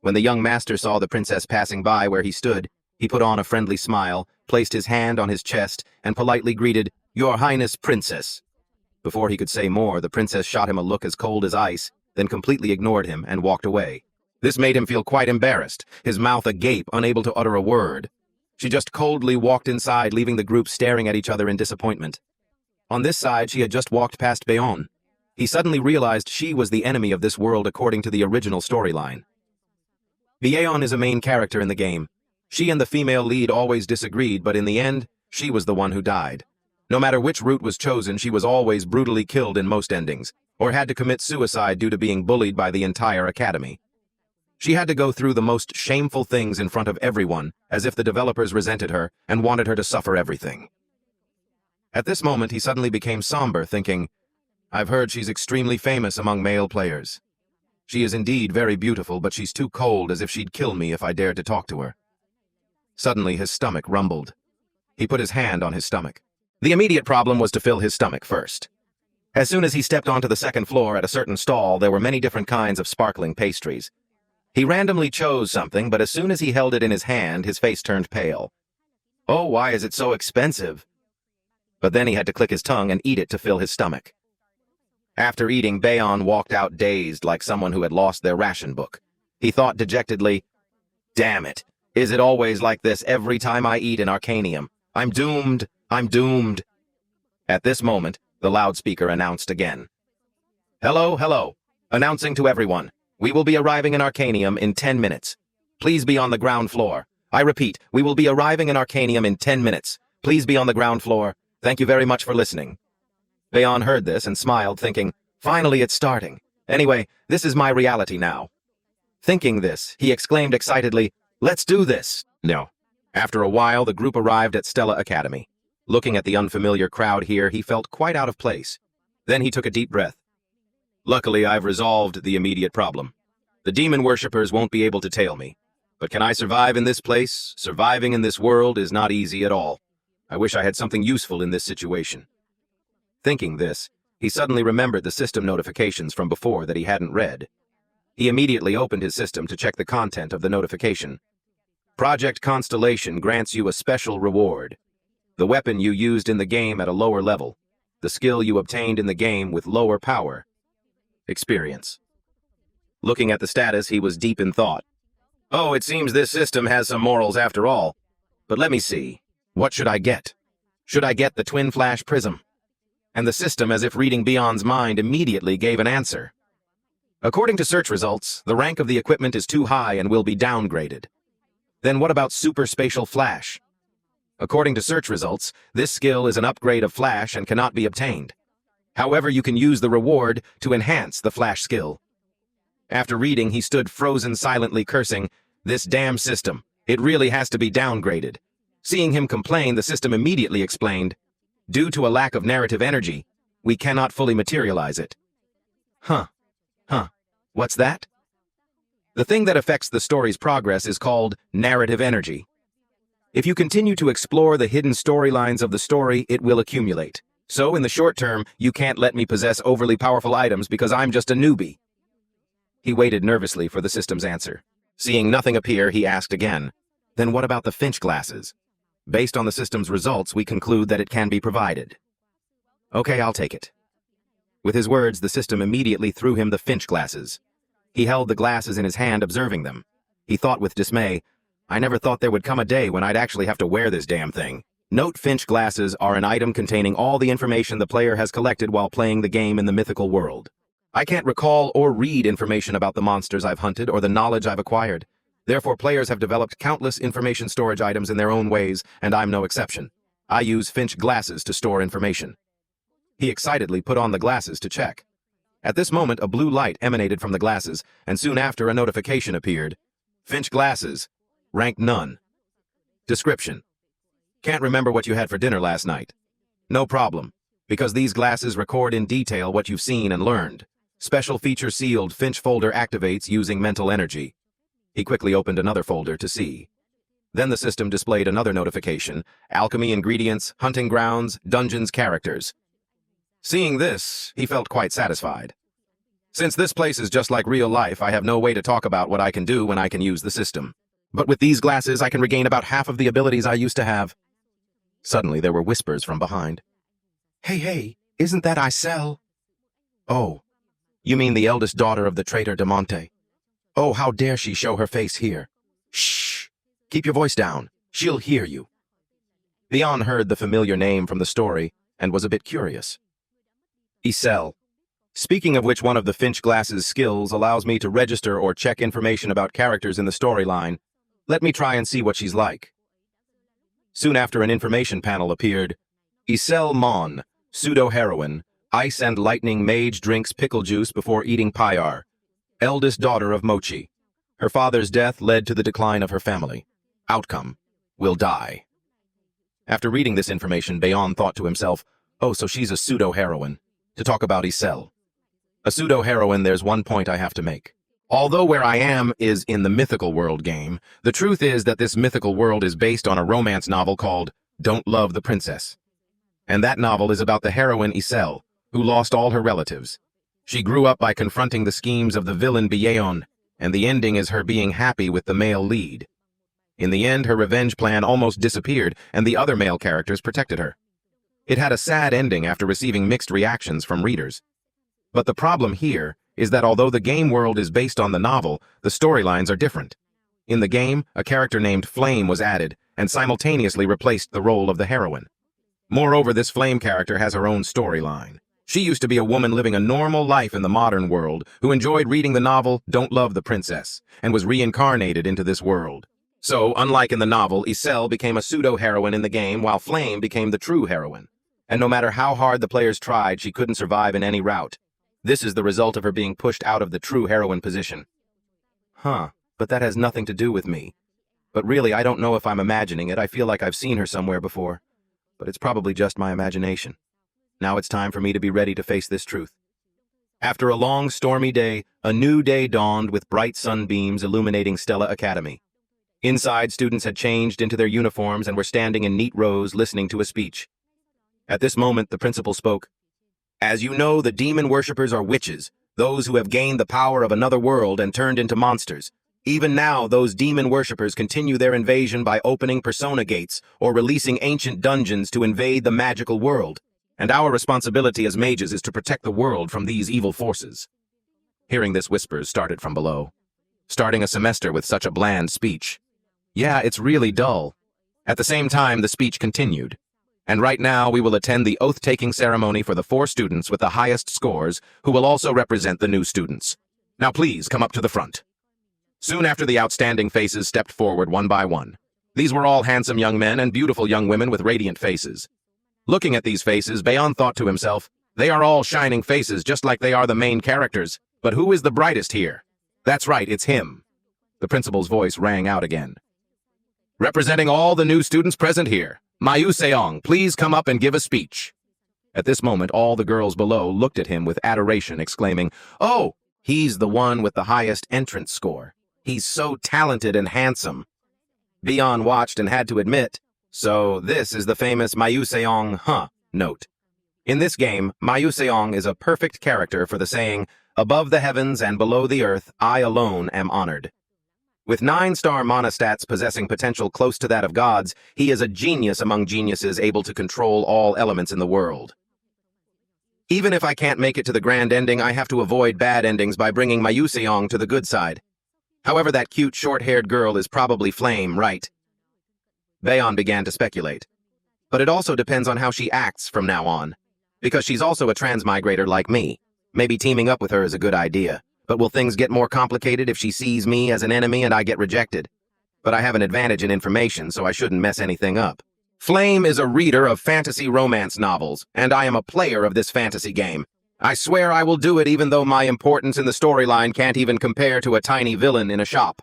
When the young master saw the princess passing by where he stood, He put on a friendly smile, placed his hand on his chest, and politely greeted, "Your Highness, Princess." Before he could say more, the princess shot him a look as cold as ice, then completely ignored him and walked away. This made him feel quite embarrassed, his mouth agape, unable to utter a word. She just coldly walked inside, leaving the group staring at each other in disappointment. On this side, she had just walked past Bayon. He suddenly realized she was the enemy of this world according to the original storyline. Bayon is a main character in the game. She and the female lead always disagreed, but in the end, she was the one who died. No matter which route was chosen, she was always brutally killed in most endings, or had to commit suicide due to being bullied by the entire academy. She had to go through the most shameful things in front of everyone, as if the developers resented her and wanted her to suffer everything. At this moment, he suddenly became somber, thinking, "I've heard she's extremely famous among male players. She is indeed very beautiful, but she's too cold, as if she'd kill me if I dared to talk to her." Suddenly, his stomach rumbled. He put his hand on his stomach. The immediate problem was to fill his stomach first. As soon as he stepped onto the second floor at a certain stall, there were many different kinds of sparkling pastries. He randomly chose something, but as soon as he held it in his hand, his face turned pale. Oh, why is it so expensive? But then he had to click his tongue and eat it to fill his stomach. After eating, Bayon walked out dazed like someone who had lost their ration book. He thought dejectedly, "Damn it, is it always like this every time I eat in Arcanium? I'm doomed, I'm doomed." At this moment, the loudspeaker announced again. "Hello, hello, announcing to everyone. We will be arriving in Arcanium in 10 minutes. Please be on the ground floor. I repeat, we will be arriving in Arcanium in 10 minutes. Please be on the ground floor. Thank you very much for listening." Bayon heard this and smiled, thinking, "Finally it's starting. Anyway, this is my reality now." Thinking this, he exclaimed excitedly, "Let's do this!" No. After a while, the group arrived at Stella Academy. Looking at the unfamiliar crowd here, he felt quite out of place. Then he took a deep breath. "Luckily, I've resolved the immediate problem. The demon worshippers won't be able to tail me. But can I survive in this place? Surviving in this world is not easy at all. I wish I had something useful in this situation." Thinking this, he suddenly remembered the system notifications from before that he hadn't read. He immediately opened his system to check the content of the notification. Project Constellation grants you a special reward. The weapon you used in the game at a lower level. The skill you obtained in the game with lower power. Experience. Looking at the status, he was deep in thought. Oh, it seems this system has some morals after all. But let me see. What should I get? Should I get the Twin Flash Prism? And the system, as if reading Beyond's mind, immediately gave an answer. According to search results, the rank of the equipment is too high and will be downgraded. Then what about Super Spatial Flash? According to search results, this skill is an upgrade of Flash and cannot be obtained. However, you can use the reward to enhance the Flash skill. After reading, he stood frozen, silently cursing, "This damn system. It really has to be downgraded." Seeing him complain, the system immediately explained, "Due to a lack of narrative energy, we cannot fully materialize it." Huh. What's that? The thing that affects the story's progress is called narrative energy. If you continue to explore the hidden storylines of the story, it will accumulate. So in the short term, you can't let me possess overly powerful items because I'm just a newbie. He waited nervously for the system's answer. Seeing nothing appear, he asked again, "Then what about the Finch glasses? Based on the system's results, we conclude that it can be provided." "Okay, I'll take it." With his words, the system immediately threw him the Finch glasses. He held the glasses in his hand, observing them. He thought with dismay, "I never thought there would come a day when I'd actually have to wear this damn thing." Note: Finch glasses are an item containing all the information the player has collected while playing the game in the mythical world. I can't recall or read information about the monsters I've hunted or the knowledge I've acquired. Therefore, players have developed countless information storage items in their own ways, and I'm no exception. I use Finch glasses to store information. He excitedly put on the glasses to check. At this moment, a blue light emanated from the glasses, and soon after a notification appeared. Finch glasses. Rank none. Description. Can't remember what you had for dinner last night. No problem, because these glasses record in detail what you've seen and learned. Special feature sealed Finch folder activates using mental energy. He quickly opened another folder to see. Then the system displayed another notification: alchemy ingredients, hunting grounds, dungeons characters. Seeing this, he felt quite satisfied. Since this place is just like real life, I have no way to talk about what I can do when I can use the system. But with these glasses, I can regain about half of the abilities I used to have. Suddenly, there were whispers from behind. Hey, isn't that Isel? Oh, you mean the eldest daughter of the traitor de Monte? Oh, how dare she show her face here? Shh! Keep your voice down. She'll hear you. Leon heard the familiar name from the story and was a bit curious. Isel. Speaking of which, one of the Finch Glass's skills allows me to register or check information about characters in the storyline. Let me try and see what she's like. Soon after, an information panel appeared. Isel Mon, pseudo-heroine, ice and lightning mage, drinks pickle juice before eating pyar. Eldest daughter of Mochi. Her father's death led to the decline of her family. Outcome: will die. After reading this information, Bayon thought to himself, oh, so she's a pseudo-heroine. To talk about Isel. A pseudo-heroine, there's one point I have to make. Although Where I Am is in the mythical world game, the truth is that this mythical world is based on a romance novel called Don't Love the Princess. And that novel is about the heroine Isel, who lost all her relatives. She grew up by confronting the schemes of the villain Bayon, and the ending is her being happy with the male lead. In the end, her revenge plan almost disappeared, and the other male characters protected her. It had a sad ending after receiving mixed reactions from readers. But the problem here is that although the game world is based on the novel, the storylines are different. In the game, a character named Flame was added and simultaneously replaced the role of the heroine. Moreover, this Flame character has her own storyline. She used to be a woman living a normal life in the modern world who enjoyed reading the novel Don't Love the Princess and was reincarnated into this world. So, unlike in the novel, Isel became a pseudo-heroine in the game while Flame became the true heroine. And no matter how hard the players tried, she couldn't survive in any route. This is the result of her being pushed out of the true heroine position. But that has nothing to do with me. But really, I don't know if I'm imagining it. I feel like I've seen her somewhere before. But it's probably just my imagination. Now it's time for me to be ready to face this truth. After a long, stormy day, a new day dawned with bright sunbeams illuminating Stella Academy. Inside, students had changed into their uniforms and were standing in neat rows listening to a speech. At this moment, the principal spoke. As you know, the demon worshippers are witches, those who have gained the power of another world and turned into monsters. Even now, those demon worshippers continue their invasion by opening persona gates or releasing ancient dungeons to invade the magical world. And our responsibility as mages is to protect the world from these evil forces. Hearing this, whispers started from below. Starting a semester with such a bland speech. Yeah, it's really dull. At the same time, the speech continued. And right now, we will attend the oath-taking ceremony for the 4 students with the highest scores, who will also represent the new students. Now please, come up to the front. Soon after, the outstanding faces stepped forward one by one. These were all handsome young men and beautiful young women with radiant faces. Looking at these faces, Bayon thought to himself, they are all shining faces just like they are the main characters. But who is the brightest here? That's right, it's him. The principal's voice rang out again. Representing all the new students present here, Mayu Seong, please come up and give a speech. At this moment, all the girls below looked at him with adoration, exclaiming, oh, he's the one with the highest entrance score. He's so talented and handsome. Bayon watched and had to admit, so this is the famous Mayu Seong, note. In this game, Mayu Seong is a perfect character for the saying, above the heavens and below the earth, I alone am honored. With 9-star monostats possessing potential close to that of gods, he is a genius among geniuses able to control all elements in the world. Even if I can't make it to the grand ending, I have to avoid bad endings by bringing Mayu Seong to the good side. However, that cute short-haired girl is probably Flame, right? Bayon began to speculate. But it also depends on how she acts from now on. Because she's also a transmigrator like me. Maybe teaming up with her is a good idea. But will things get more complicated if she sees me as an enemy and I get rejected? But I have an advantage in information, so I shouldn't mess anything up. Flame is a reader of fantasy romance novels, and I am a player of this fantasy game. I swear I will do it even though my importance in the storyline can't even compare to a tiny villain in a shop.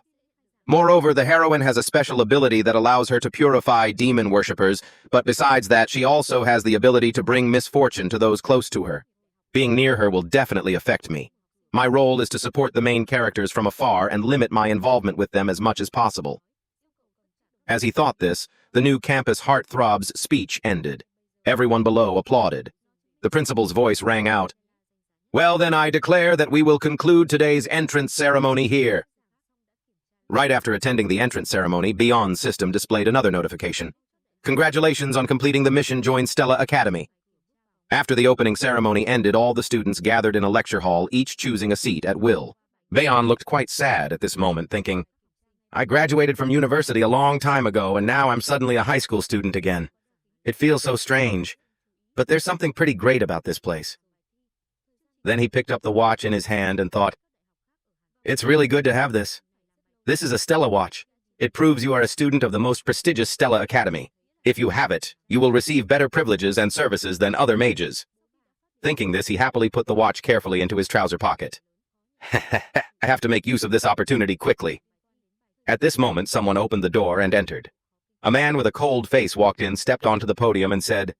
Moreover, the heroine has a special ability that allows her to purify demon worshippers, but besides that, she also has the ability to bring misfortune to those close to her. Being near her will definitely affect me. My role is to support the main characters from afar and limit my involvement with them as much as possible. As he thought this, the new campus heartthrob's speech ended. Everyone below applauded. The principal's voice rang out. Well then, I declare that we will conclude today's entrance ceremony here. Right after attending the entrance ceremony, Beyond's system displayed another notification. Congratulations on completing the mission. Join Stella Academy. After the opening ceremony ended, all the students gathered in a lecture hall, each choosing a seat at will. Beyond looked quite sad at this moment, thinking, I graduated from university a long time ago, and now I'm suddenly a high school student again. It feels so strange, but there's something pretty great about this place. Then he picked up the watch in his hand and thought, it's really good to have this. This is a Stella watch. It proves you are a student of the most prestigious Stella Academy. If you have it, you will receive better privileges and services than other mages. Thinking this, he happily put the watch carefully into his trouser pocket. I have to make use of this opportunity quickly. At this moment, someone opened the door and entered. A man with a cold face walked in, stepped onto the podium, and said,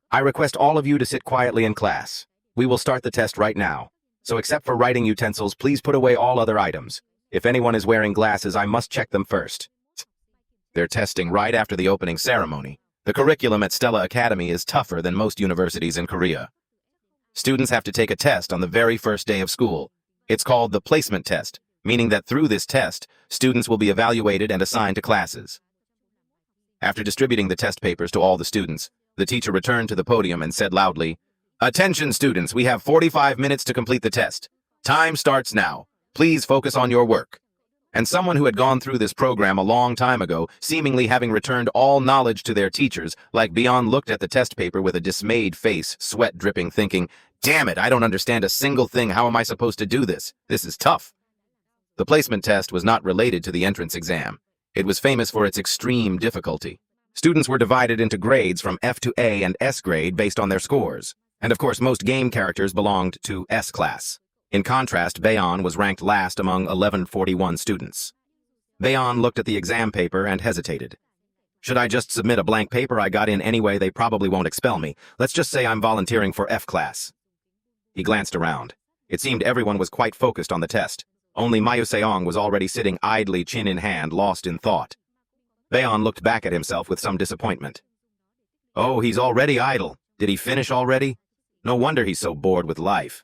I request all of you to sit quietly in class. We will start the test right now. So except for writing utensils, please put away all other items. If anyone is wearing glasses, I must check them first. They're testing right after the opening ceremony. The curriculum at Stella Academy is tougher than most universities in Korea. Students have to take a test on the very first day of school. It's called the placement test, meaning that through this test, students will be evaluated and assigned to classes. After distributing the test papers to all the students, the teacher returned to the podium and said loudly, Attention students, we have 45 minutes to complete the test. Time starts now. Please focus on your work. And someone who had gone through this program a long time ago, seemingly having returned all knowledge to their teachers, like Beyond, looked at the test paper with a dismayed face, sweat dripping, thinking, Damn it, I don't understand a single thing. How am I supposed to do this? This is tough. The placement test was not related to the entrance exam. It was famous for its extreme difficulty. Students were divided into grades from F to A and S grade based on their scores. And of course, most game characters belonged to S class. In contrast, Bayon was ranked last among 1141 students. Bayon looked at the exam paper and hesitated. Should I just submit a blank paper? I got in anyway, they probably won't expel me. Let's just say I'm volunteering for F class. He glanced around. It seemed everyone was quite focused on the test. Only Mayu Seong was already sitting idly, chin in hand, lost in thought. Bayon looked back at himself with some disappointment. Oh, he's already idle. Did he finish already? No wonder he's so bored with life.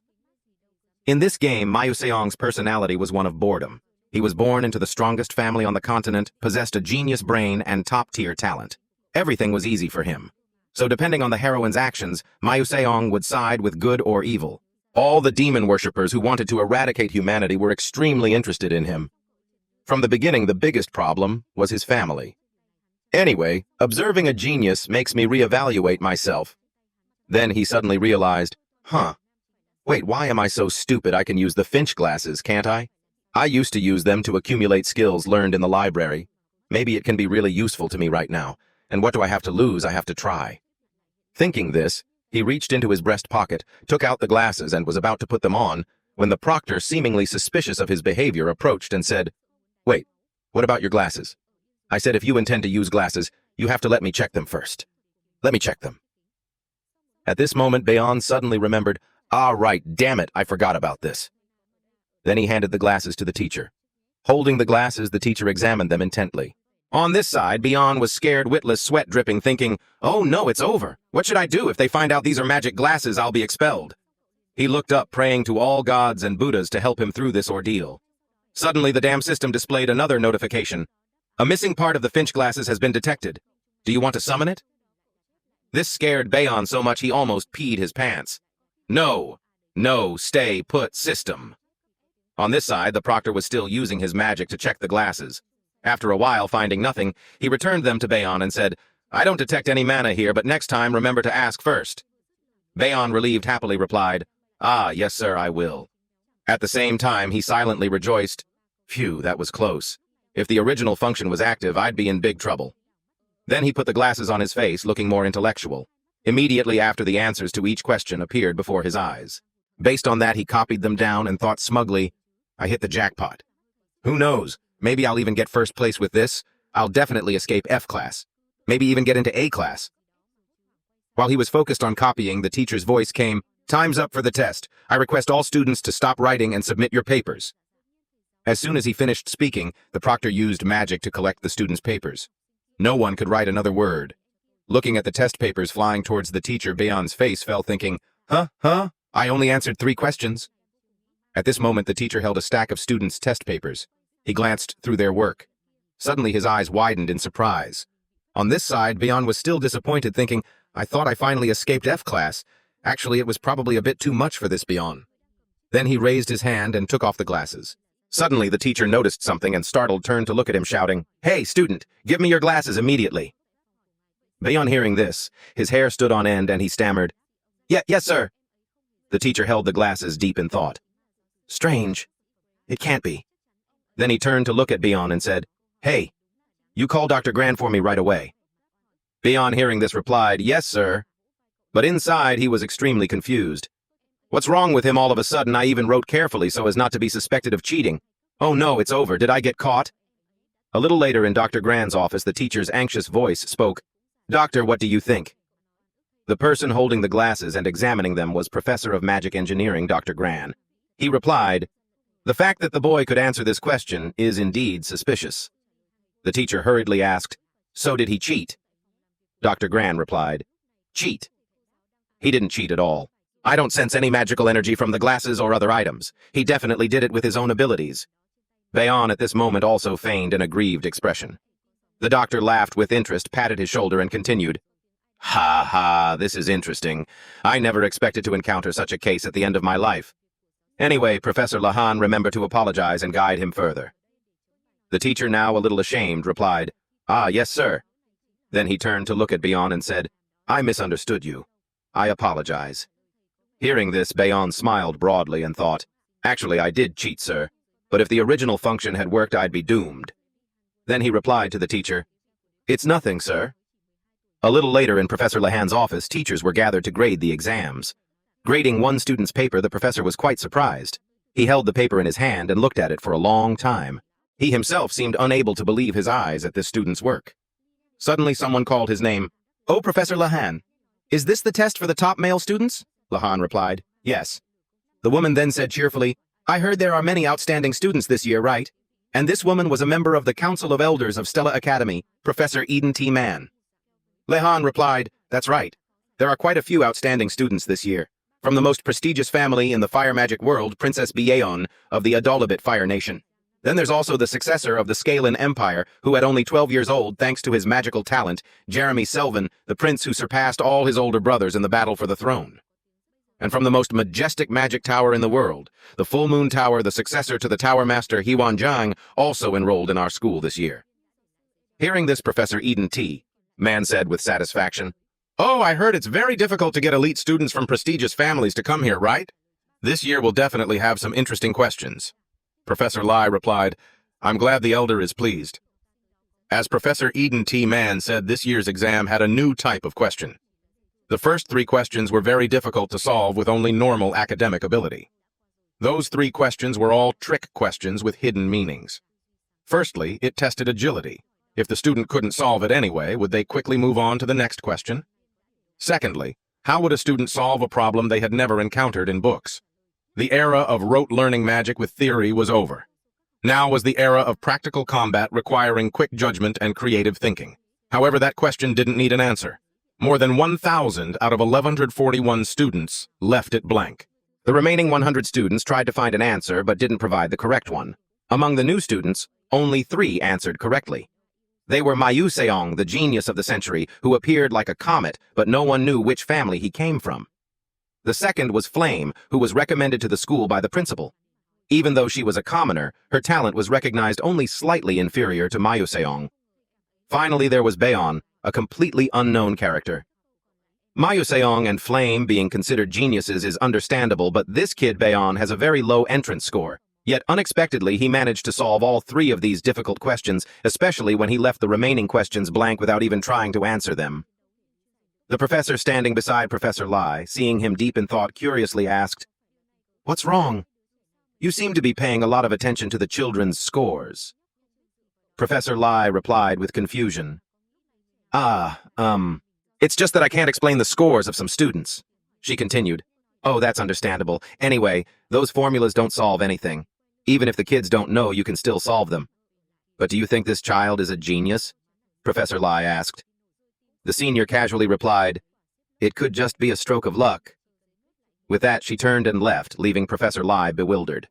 In this game, Mayu Seong's personality was one of boredom. He was born into the strongest family on the continent, possessed a genius brain, and top-tier talent. Everything was easy for him. So depending on the heroine's actions, Mayu Seong would side with good or evil. All the demon worshippers who wanted to eradicate humanity were extremely interested in him. From the beginning, the biggest problem was his family. Anyway, observing a genius makes me reevaluate myself. Then he suddenly realized, Wait, why am I so stupid? I can use the Finch glasses, can't I? I used to use them to accumulate skills learned in the library. Maybe it can be really useful to me right now. And what do I have to lose? I have to try. Thinking this, he reached into his breast pocket, took out the glasses, and was about to put them on, when the proctor, seemingly suspicious of his behavior, approached and said, Wait, what about your glasses? I said if you intend to use glasses, you have to let me check them first. Let me check them. At this moment, Bayon suddenly remembered, right, damn it, I forgot about this. Then he handed the glasses to the teacher. Holding the glasses, the teacher examined them intently. On this side, Bayon was scared witless, sweat dripping, thinking, oh no, it's over. What should I do? If they find out these are magic glasses, I'll be expelled. He looked up, praying to all gods and Buddhas to help him through this ordeal. Suddenly, the damn system displayed another notification. A missing part of the Finch glasses has been detected. Do you want to summon it? This scared Bayon so much he almost peed his pants. No, stay put, system. On this side, the proctor was still using his magic to check the glasses. After a while, finding nothing, he returned them to Bayon and said, I don't detect any mana here, but next time remember to ask first. Bayon, relieved, happily replied, yes sir, I will. At the same time, he silently rejoiced, phew, that was close. If the original function was active, I'd be in big trouble. Then he put the glasses on his face, looking more intellectual. Immediately after, the answers to each question appeared before his eyes. Based on that, he copied them down and thought smugly, I hit the jackpot. Who knows? Maybe I'll even get first place with this. I'll definitely escape F class. Maybe even get into A class. While he was focused on copying, the teacher's voice came, Time's up for the test. I request all students to stop writing and submit your papers. As soon as he finished speaking, the proctor used magic to collect the students' papers. No one could write another word. Looking at the test papers flying towards the teacher, Bayon's face fell, thinking, I only answered 3 questions. At this moment, the teacher held a stack of students' test papers. He glanced through their work. Suddenly his eyes widened in surprise. On this side, Bayon was still disappointed, thinking, I thought I finally escaped F class. Actually, it was probably a bit too much for this Bayon. Then he raised his hand and took off the glasses. Suddenly, the teacher noticed something and startled turned to look at him, shouting, Hey, student, give me your glasses immediately. Bayon hearing this, his hair stood on end and he stammered, Yes, sir. The teacher held the glasses deep in thought. Strange. It can't be. Then he turned to look at Bayon and said, Hey, you call Dr. Gran for me right away. Bayon hearing this replied, Yes, sir. But inside he was extremely confused. What's wrong with him all of a sudden? I even wrote carefully so as not to be suspected of cheating. Oh no, it's over. Did I get caught? A little later in Dr. Gran's office, the teacher's anxious voice spoke. Doctor, what do you think? The person holding the glasses and examining them was Professor of Magic Engineering, Dr. Gran. He replied, The fact that the boy could answer this question is indeed suspicious. The teacher hurriedly asked, So did he cheat? Dr. Gran replied, Cheat? He didn't cheat at all. I don't sense any magical energy from the glasses or other items. He definitely did it with his own abilities. Bayon at this moment also feigned an aggrieved expression. The doctor laughed with interest, patted his shoulder, and continued, Ha ha, this is interesting. I never expected to encounter such a case at the end of my life. Anyway, Professor Lahan, remember to apologize and guide him further. The teacher, now a little ashamed, replied, Yes, sir. Then he turned to look at Bayon and said, I misunderstood you. I apologize. Hearing this, Bayon smiled broadly and thought, Actually, I did cheat, sir, but if the original function had worked, I'd be doomed. Then he replied to the teacher, It's nothing, sir. A little later in Professor Lahan's office, teachers were gathered to grade the exams. Grading one student's paper, the professor was quite surprised. He held the paper in his hand and looked at it for a long time. He himself seemed unable to believe his eyes at this student's work. Suddenly someone called his name. Oh, Professor Lahan, is this the test for the top male students? Lahan replied, Yes. The woman then said cheerfully, I heard there are many outstanding students this year, right? And this woman was a member of the Council of Elders of Stella Academy, Professor Eden T. Mann. Lahan replied, That's right. There are quite a few outstanding students this year. From the most prestigious family in the fire magic world, Princess Bayon of the Adolabit Fire Nation. Then there's also the successor of the Scalen Empire, who at only 12 years old, thanks to his magical talent, Jeremy Selvin, the prince who surpassed all his older brothers in the battle for the throne. And from the most majestic magic tower in the world, the Full Moon Tower, the successor to the Tower Master Hewan Jiang, also enrolled in our school this year. Hearing this, Professor Eden T. Mann said with satisfaction, Oh, I heard it's very difficult to get elite students from prestigious families to come here, right? This year will definitely have some interesting questions. Professor Lai replied, I'm glad the elder is pleased. As Professor Eden T. Mann said, this year's exam had a new type of question. The first 3 questions were very difficult to solve with only normal academic ability. Those 3 questions were all trick questions with hidden meanings. Firstly, it tested agility. If the student couldn't solve it anyway, would they quickly move on to the next question? Secondly, how would a student solve a problem they had never encountered in books? The era of rote learning magic with theory was over. Now was the era of practical combat requiring quick judgment and creative thinking. However, that question didn't need an answer. More than 1,000 out of 1,141 students left it blank. The remaining 100 students tried to find an answer but didn't provide the correct one. Among the new students, only 3 answered correctly. They were Mayu Seong, the genius of the century, who appeared like a comet, but no one knew which family he came from. The second was Flame, who was recommended to the school by the principal. Even though she was a commoner, her talent was recognized only slightly inferior to Mayu Seong. Finally, there was Bayon, a completely unknown character. Mayu Seong and Flame being considered geniuses is understandable, but this kid Bayon has a very low entrance score. Yet unexpectedly, he managed to solve all 3 of these difficult questions, especially when he left the remaining questions blank without even trying to answer them. The professor standing beside Professor Lai, seeing him deep in thought, curiously asked, What's wrong? You seem to be paying a lot of attention to the children's scores. Professor Lai replied with confusion, It's just that I can't explain the scores of some students. She continued, Oh, that's understandable. Anyway, those formulas don't solve anything. Even if the kids don't know, you can still solve them. But do you think this child is a genius? Professor Lai asked. The senior casually replied, It could just be a stroke of luck. With that, she turned and left, leaving Professor Lai bewildered.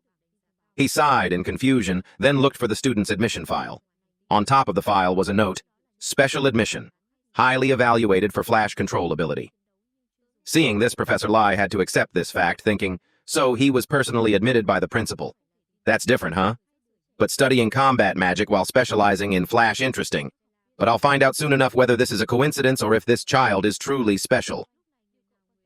He sighed in confusion, then looked for the student's admission file. On top of the file was a note, "Special admission, highly evaluated for flash control ability." Seeing this, Professor Lai had to accept this fact, thinking, so he was personally admitted by the principal. That's different, huh? But studying combat magic while specializing in flash interesting. But I'll find out soon enough whether this is a coincidence or if this child is truly special.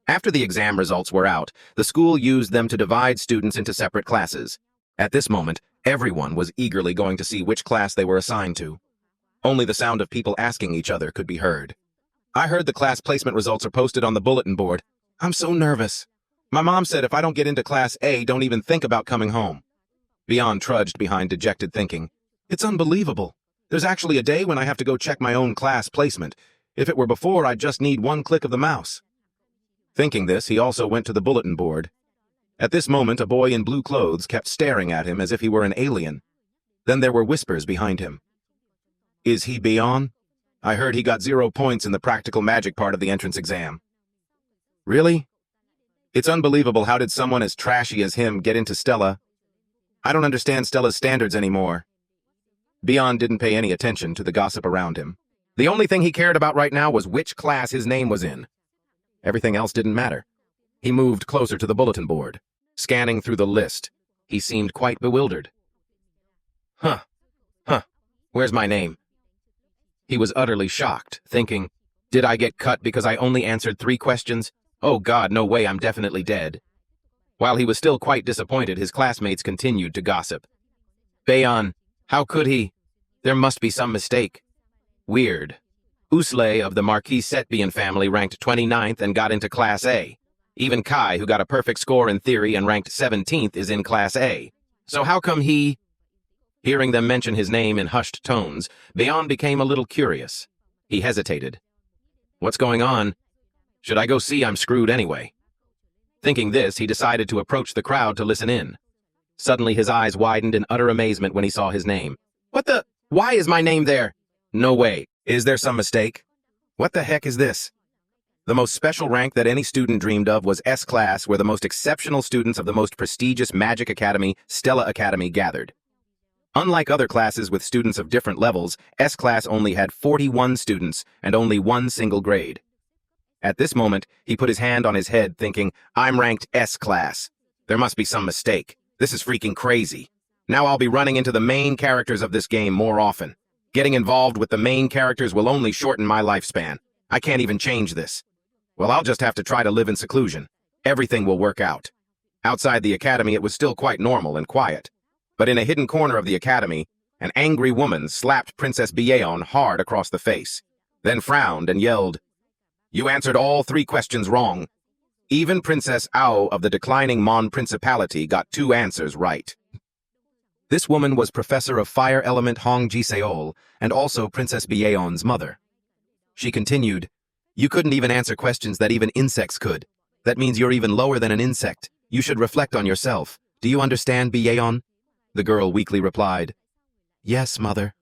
After the exam results were out, the school used them to divide students into separate classes. At this moment, everyone was eagerly going to see which class they were assigned to. Only the sound of people asking each other could be heard. I heard the class placement results are posted on the bulletin board. I'm so nervous. My mom said if I don't get into Class A, don't even think about coming home. Beyond trudged behind dejected thinking. It's unbelievable. There's actually a day when I have to go check my own class placement. If it were before, I'd just need one click of the mouse. Thinking this, he also went to the bulletin board. At this moment, a boy in blue clothes kept staring at him as if he were an alien. Then there were whispers behind him. Is he Beyond? I heard he got 0 points in the practical magic part of the entrance exam. Really? It's unbelievable. How did someone as trashy as him get into Stella? I don't understand Stella's standards anymore. Beyond didn't pay any attention to the gossip around him. The only thing he cared about right now was which class his name was in. Everything else didn't matter. He moved closer to the bulletin board, scanning through the list. He seemed quite bewildered. Huh. Where's my name? He was utterly shocked, thinking, did I get cut because I only answered 3 questions? Oh God, no way, I'm definitely dead. While he was still quite disappointed, his classmates continued to gossip. Bayon, how could he? There must be some mistake. Weird. Usley of the Marquis Setbian family ranked 29th and got into Class A. Even Kai, who got a perfect score in theory and ranked 17th, is in Class A. So how come he... Hearing them mention his name in hushed tones, Bayon became a little curious. He hesitated. What's going on? Should I go see? I'm screwed anyway. Thinking this, he decided to approach the crowd to listen in. Suddenly his eyes widened in utter amazement when he saw his name. What the? Why is my name there? No way. Is there some mistake? What the heck is this? The most special rank that any student dreamed of was S-Class, where the most exceptional students of the most prestigious magic academy, Stella Academy, gathered. Unlike other classes with students of different levels, S-Class only had 41 students and only 1 single grade. At this moment, he put his hand on his head, thinking, I'm ranked S-Class. There must be some mistake. This is freaking crazy. Now I'll be running into the main characters of this game more often. Getting involved with the main characters will only shorten my lifespan. I can't even change this. Well, I'll just have to try to live in seclusion. Everything will work out. Outside the academy, it was still quite normal and quiet. But in a hidden corner of the academy, an angry woman slapped Princess Byeon hard across the face, then frowned and yelled, You answered all 3 questions wrong. Even Princess Ao of the declining Mon Principality got 2 answers right. This woman was Professor of Fire Element Hong Ji-seol and also Princess Byeon's mother. She continued, You couldn't even answer questions that even insects could. That means you're even lower than an insect. You should reflect on yourself. Do you understand, Byeon? The girl weakly replied, Yes, mother.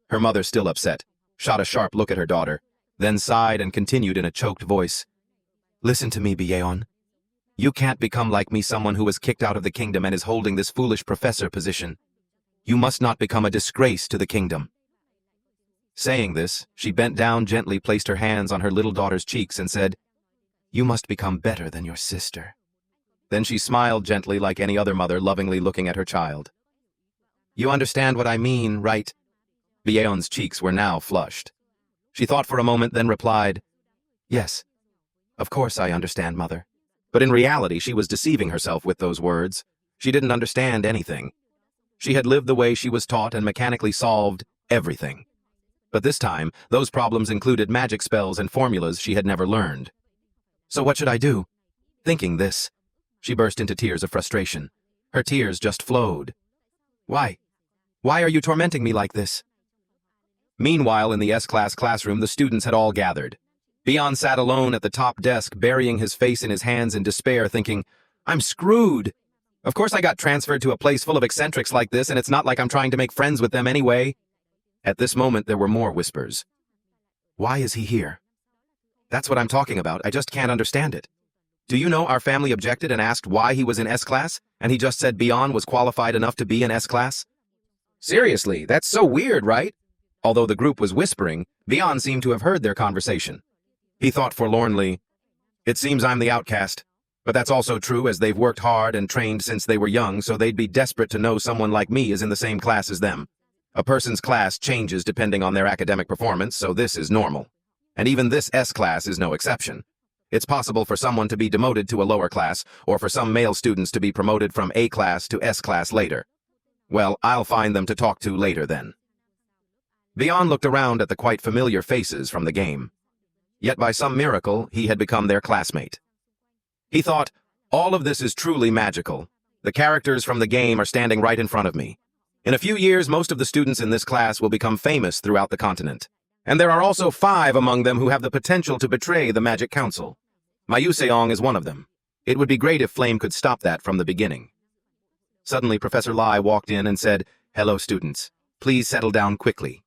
Her mother, still upset, shot a sharp look at her daughter, then sighed and continued in a choked voice. Listen to me, Byeon. You can't become like me, someone who was kicked out of the kingdom and is holding this foolish professor position. You must not become a disgrace to the kingdom. Saying this, she bent down, gently placed her hands on her little daughter's cheeks and said, You must become better than your sister. Then she smiled gently like any other mother, lovingly looking at her child. You understand what I mean, right? Byeon's cheeks were now flushed. She thought for a moment, then replied, Yes, of course I understand, mother. But in reality, she was deceiving herself with those words. She didn't understand anything. She had lived the way she was taught and mechanically solved everything. But this time, those problems included magic spells and formulas she had never learned. So what should I do? Thinking this, she burst into tears of frustration. Her tears just flowed. Why? Why are you tormenting me like this? Meanwhile, in the S-Class classroom, the students had all gathered. Beyond sat alone at the top desk, burying his face in his hands in despair, thinking, I'm screwed. Of course I got transferred to a place full of eccentrics like this, and it's not like I'm trying to make friends with them anyway. At this moment, there were more whispers. Why is he here? That's what I'm talking about. I just can't understand it. Do you know our family objected and asked why he was in S-class, and he just said Beyond was qualified enough to be in S-class? Seriously, that's so weird, right? Although the group was whispering, Beyond seemed to have heard their conversation. He thought forlornly, "It seems I'm the outcast, but that's also true as they've worked hard and trained since they were young, so they'd be desperate to know someone like me is in the same class as them. A person's class changes depending on their academic performance, so this is normal. And even this S-class is no exception. It's possible for someone to be demoted to a lower class, or for some male students to be promoted from A-class to S-class later. Well, I'll find them to talk to later then." Beyond looked around at the quite familiar faces from the game. Yet by some miracle, he had become their classmate. He thought, all of this is truly magical. The characters from the game are standing right in front of me. In a few years, most of the students in this class will become famous throughout the continent. And there are also 5 among them who have the potential to betray the Magic Council. Mayu Seong is one of them. It would be great if Flame could stop that from the beginning. Suddenly, Professor Lai walked in and said, "Hello, students. Please settle down quickly."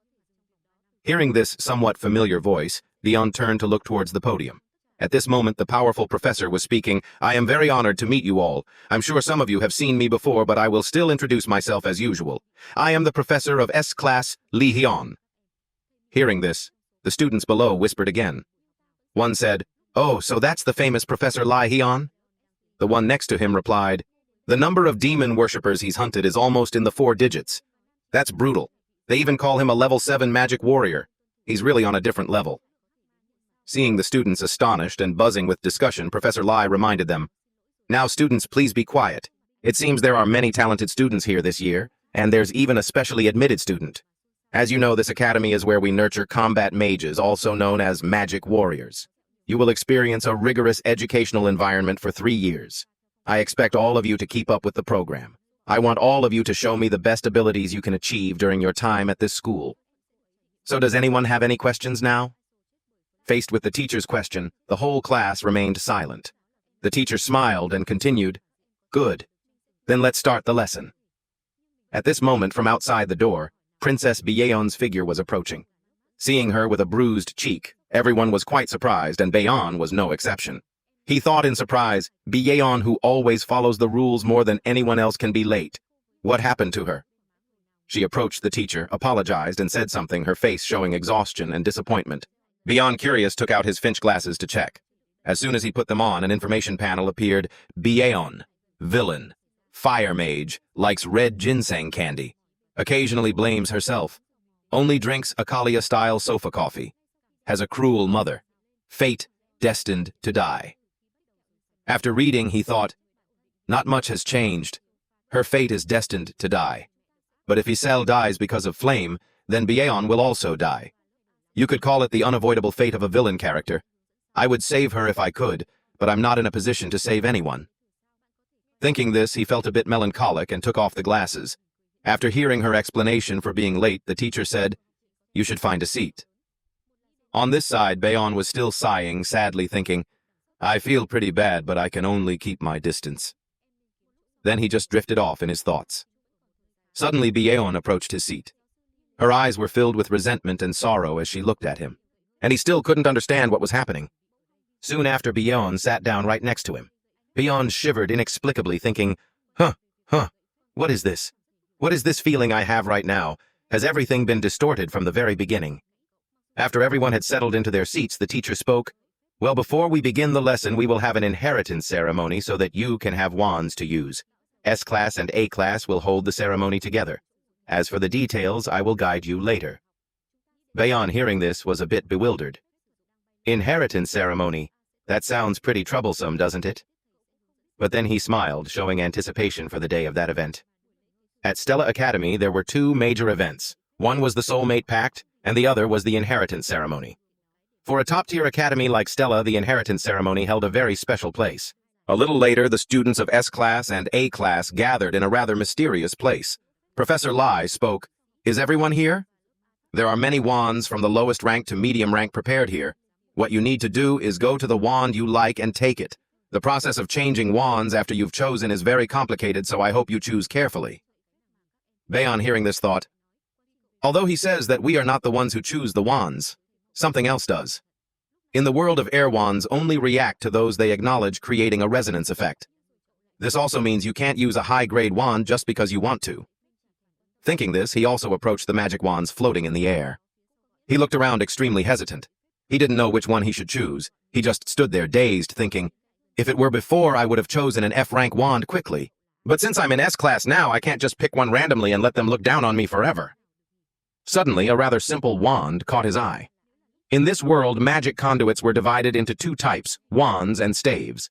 Hearing this somewhat familiar voice, Beyond turned to look towards the podium. At this moment, the powerful professor was speaking. "I am very honored to meet you all. I'm sure some of you have seen me before, but I will still introduce myself as usual. I am the professor of S-class, Lee Hyun." Hearing this, the students below whispered again. One said, "Oh, so that's the famous Professor Lee Hyun?" The one next to him replied, "The number of demon worshippers he's hunted is almost in the 4 digits. That's brutal. They even call him a level 7 magic warrior. He's really on a different level." Seeing the students astonished and buzzing with discussion, Professor Lai reminded them, "Now, students, please be quiet. It seems there are many talented students here this year, and there's even a specially admitted student. As you know, this academy is where we nurture combat mages, also known as magic warriors. You will experience a rigorous educational environment for 3 years. I expect all of you to keep up with the program. I want all of you to show me the best abilities you can achieve during your time at this school." So does anyone have any questions now? Faced with the teacher's question, the whole class remained silent. The teacher smiled and continued, "Good. Then let's start the lesson." At this moment, from outside the door, Princess Bayeon's figure was approaching. Seeing her with a bruised cheek, everyone was quite surprised, and Bayeon was no exception. He thought in surprise, Bayeon, who always follows the rules more than anyone else, can be late. What happened to her? She approached the teacher, apologized, and said something, her face showing exhaustion and disappointment. Bayeon, curious, took out his Finch glasses to check. As soon as he put them on, an information panel appeared. Bayeon, villain, fire mage, likes red ginseng candy. Occasionally blames herself. Only drinks Akalia-style sofa coffee. Has a cruel mother. Fate, destined to die. After reading, he thought, not much has changed. Her fate is destined to die. But if Isel dies because of Flame, then Bayeon will also die. You could call it the unavoidable fate of a villain character. I would save her if I could, but I'm not in a position to save anyone. Thinking this, he felt a bit melancholic and took off the glasses. After hearing her explanation for being late, the teacher said, "You should find a seat." On this side, Bayeon was still sighing, sadly thinking, "I feel pretty bad, but I can only keep my distance." Then he just drifted off in his thoughts. Suddenly, Bayeon approached his seat. Her eyes were filled with resentment and sorrow as she looked at him, and he still couldn't understand what was happening. Soon after, Bayeon sat down right next to him. Bayeon shivered inexplicably, thinking, what is this? What is this feeling I have right now? Has everything been distorted from the very beginning? After everyone had settled into their seats, the teacher spoke, "Well, before we begin the lesson, we will have an inheritance ceremony so that you can have wands to use. S-class and A-class will hold the ceremony together. As for the details, I will guide you later." Bayeon, hearing this, was a bit bewildered. Inheritance ceremony? That sounds pretty troublesome, doesn't it? But then he smiled, showing anticipation for the day of that event. At Stella Academy, there were 2 major events. One was the Soulmate Pact, and the other was the inheritance ceremony. For a top-tier academy like Stella, the inheritance ceremony held a very special place. A little later, the students of S-class and A-class gathered in a rather mysterious place. Professor Lai spoke, "Is everyone here? There are many wands from the lowest rank to medium rank prepared here. What you need to do is go to the wand you like and take it. The process of changing wands after you've chosen is very complicated, so I hope you choose carefully." Bayeon, hearing this, thought, although he says that we are not the ones who choose the wands, something else does. In the world of air wands only react to those they acknowledge, creating a resonance effect. This also means you can't use a high-grade wand just because you want to. Thinking this, he also approached the magic wands floating in the air. He looked around extremely hesitant. He didn't know which one he should choose. He just stood there dazed, thinking, if it were before, I would have chosen an F-rank wand quickly. But since I'm in S-class now, I can't just pick one randomly and let them look down on me forever. Suddenly, a rather simple wand caught his eye. In this world, magic conduits were divided into two types, wands and staves.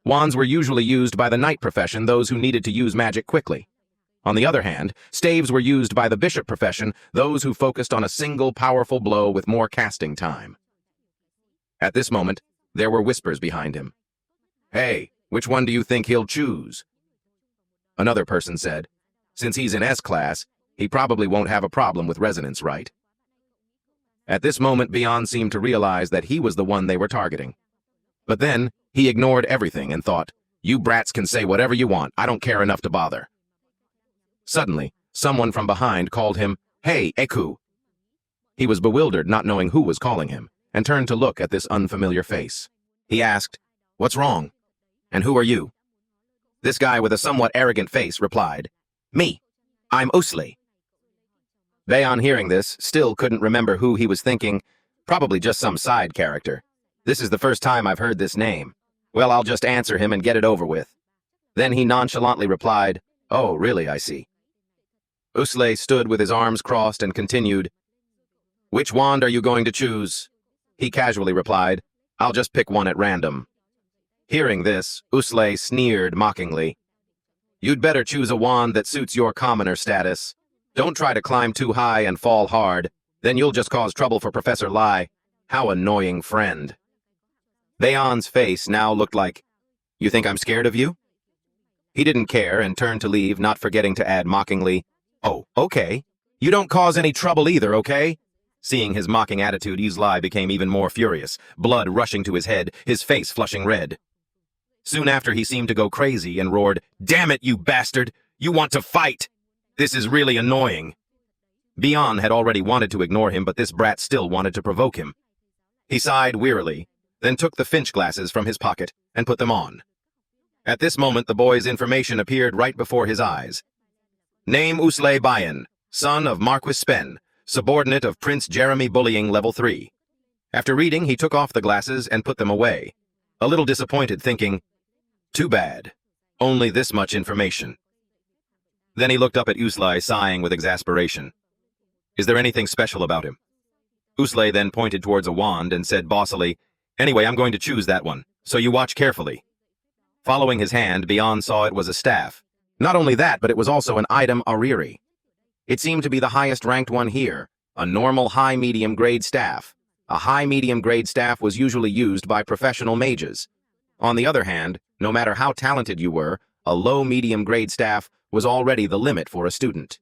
Wands were usually used by the knight profession, those who needed to use magic quickly. On the other hand, staves were used by the bishop profession, those who focused on a single powerful blow with more casting time. At this moment, there were whispers behind him. Hey, which one do you think he'll choose? Another person said, since he's in S-class, he probably won't have a problem with resonance, right? At this moment, Beyond seemed to realize that he was the one they were targeting. But then, he ignored everything and thought, you brats can say whatever you want, I don't care enough to bother. Suddenly, someone from behind called him, Hey, Eku. He was bewildered, not knowing who was calling him, and turned to look at this unfamiliar face. He asked, What's wrong? And who are you? This guy with a somewhat arrogant face replied, Me. I'm Usli. Bayon, hearing this, still couldn't remember who he was thinking, probably just some side character. This is the first time I've heard this name. Well, I'll just answer him and get it over with. Then he nonchalantly replied, Oh, really, I see. Usle stood with his arms crossed and continued, Which wand are you going to choose? He casually replied, I'll just pick one at random. Hearing this, Usle sneered mockingly. You'd better choose a wand that suits your commoner status. Don't try to climb too high and fall hard, then you'll just cause trouble for Professor Lai. How annoying friend. Bayon's face now looked like, You think I'm scared of you? He didn't care and turned to leave, not forgetting to add mockingly, Oh, okay. You don't cause any trouble either, okay? Seeing his mocking attitude, Usli became even more furious, blood rushing to his head, his face flushing red. Soon after, he seemed to go crazy and roared, Damn it, you bastard! You want to fight! This is really annoying. Beyond had already wanted to ignore him, but this brat still wanted to provoke him. He sighed wearily, then took the Finch glasses from his pocket and put them on. At this moment, the boy's information appeared right before his eyes. Name Usle Bayan, son of Marquis Spen, subordinate of Prince Jeremy Bullying Level 3. After reading, he took off the glasses and put them away, a little disappointed, thinking, Too bad. Only this much information. Then he looked up at Usle, sighing with exasperation. Is there anything special about him? Usle then pointed towards a wand and said bossily, Anyway, I'm going to choose that one, so you watch carefully. Following his hand, Beyond saw it was a staff. Not only that, but it was also an item ariri. It seemed to be the highest ranked one here, a normal high-medium grade staff. A high-medium grade staff was usually used by professional mages. On the other hand, no matter how talented you were, a low-medium grade staff was already the limit for a student.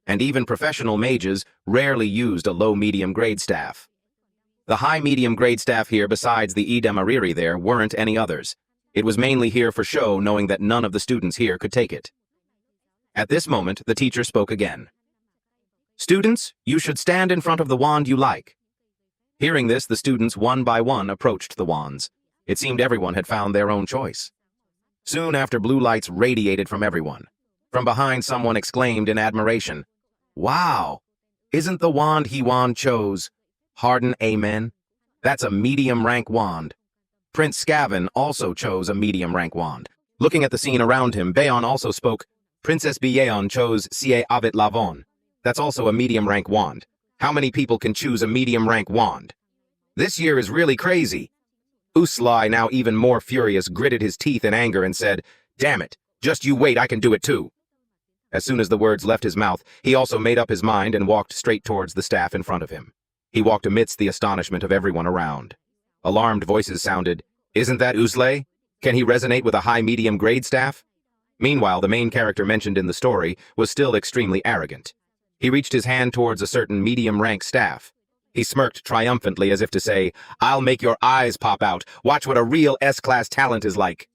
And even professional mages rarely used a low-medium grade staff. The high-medium grade staff here, besides the idem ariri there, weren't any others. It was mainly here for show, knowing that none of the students here could take it. At this moment, the teacher spoke again. Students, you should stand in front of the wand you like. Hearing this, the students one by one approached the wands. It seemed everyone had found their own choice. Soon after, blue lights radiated from everyone. From behind, someone exclaimed in admiration, Wow! Isn't the wand He-Wan chose? Harden Amen? That's a medium rank wand. Prince Scavin also chose a medium rank wand. Looking at the scene around him, Bayon also spoke, Princess Biyeon chose Sie Avit Lavon. That's also a medium rank wand. How many people can choose a medium rank wand? This year is really crazy. Usli, now even more furious, gritted his teeth in anger and said, Damn it, just you wait, I can do it too. As soon as the words left his mouth, he also made up his mind and walked straight towards the staff in front of him. He walked amidst the astonishment of everyone around. Alarmed voices sounded, Isn't that Usle? Can he resonate with a high-medium grade staff? Meanwhile, the main character mentioned in the story was still extremely arrogant. He reached his hand towards a certain medium-rank staff. He smirked triumphantly as if to say, I'll make your eyes pop out. Watch what a real S-class talent is like.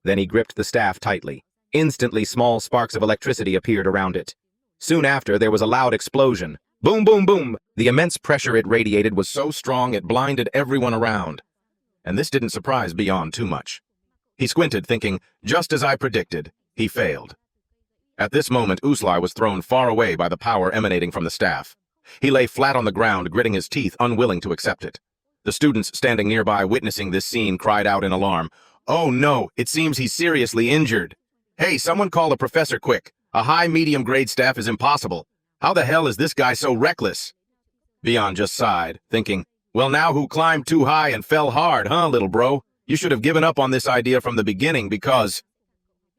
Then he gripped the staff tightly. Instantly, small sparks of electricity appeared around it. Soon after, there was a loud explosion. Boom, boom, boom! The immense pressure it radiated was so strong it blinded everyone around. And this didn't surprise Beyond too much. He squinted, thinking, just as I predicted, he failed. At this moment, Uslar was thrown far away by the power emanating from the staff. He lay flat on the ground, gritting his teeth, unwilling to accept it. The students standing nearby witnessing this scene cried out in alarm. Oh no, it seems he's seriously injured. Hey, someone call a professor quick. A high medium grade staff is impossible. How the hell is this guy so reckless? Beyond just sighed, thinking, well, now who climbed too high and fell hard, huh, little bro? You should have given up on this idea from the beginning because...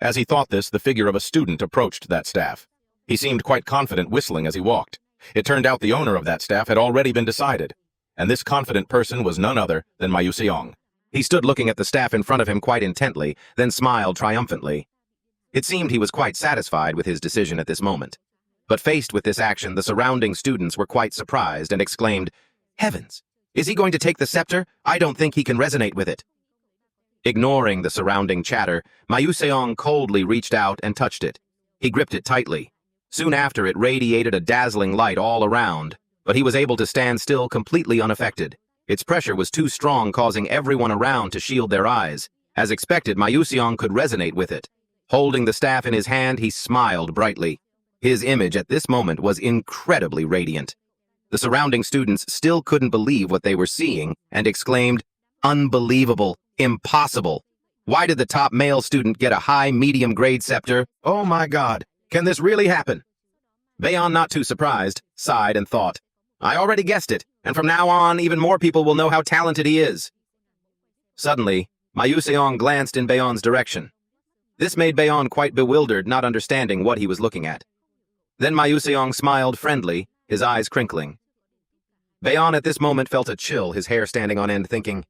As he thought this, the figure of a student approached that staff. He seemed quite confident, whistling as he walked. It turned out the owner of that staff had already been decided, and this confident person was none other than Mayu Seong. He stood looking at the staff in front of him quite intently, then smiled triumphantly. It seemed he was quite satisfied with his decision at this moment. But faced with this action, the surrounding students were quite surprised and exclaimed, Heavens! Is he going to take the scepter? I don't think he can resonate with it. Ignoring the surrounding chatter, Mayu Seong coldly reached out and touched it. He gripped it tightly. Soon after, it radiated a dazzling light all around, but he was able to stand still completely unaffected. Its pressure was too strong, causing everyone around to shield their eyes. As expected, Mayu Seong could resonate with it. Holding the staff in his hand, he smiled brightly. His image at this moment was incredibly radiant. The surrounding students still couldn't believe what they were seeing and exclaimed, Unbelievable! Impossible! Why did the top male student get a high medium grade scepter? Oh my god! Can this really happen? Bayon, not too surprised, sighed and thought, I already guessed it, and from now on, even more people will know how talented he is. Suddenly, Mayu Seong glanced in Bayon's direction. This made Bayon quite bewildered, not understanding what he was looking at. Then Mayu Seong smiled friendly, his eyes crinkling. Bayon at this moment felt a chill, his hair standing on end, thinking,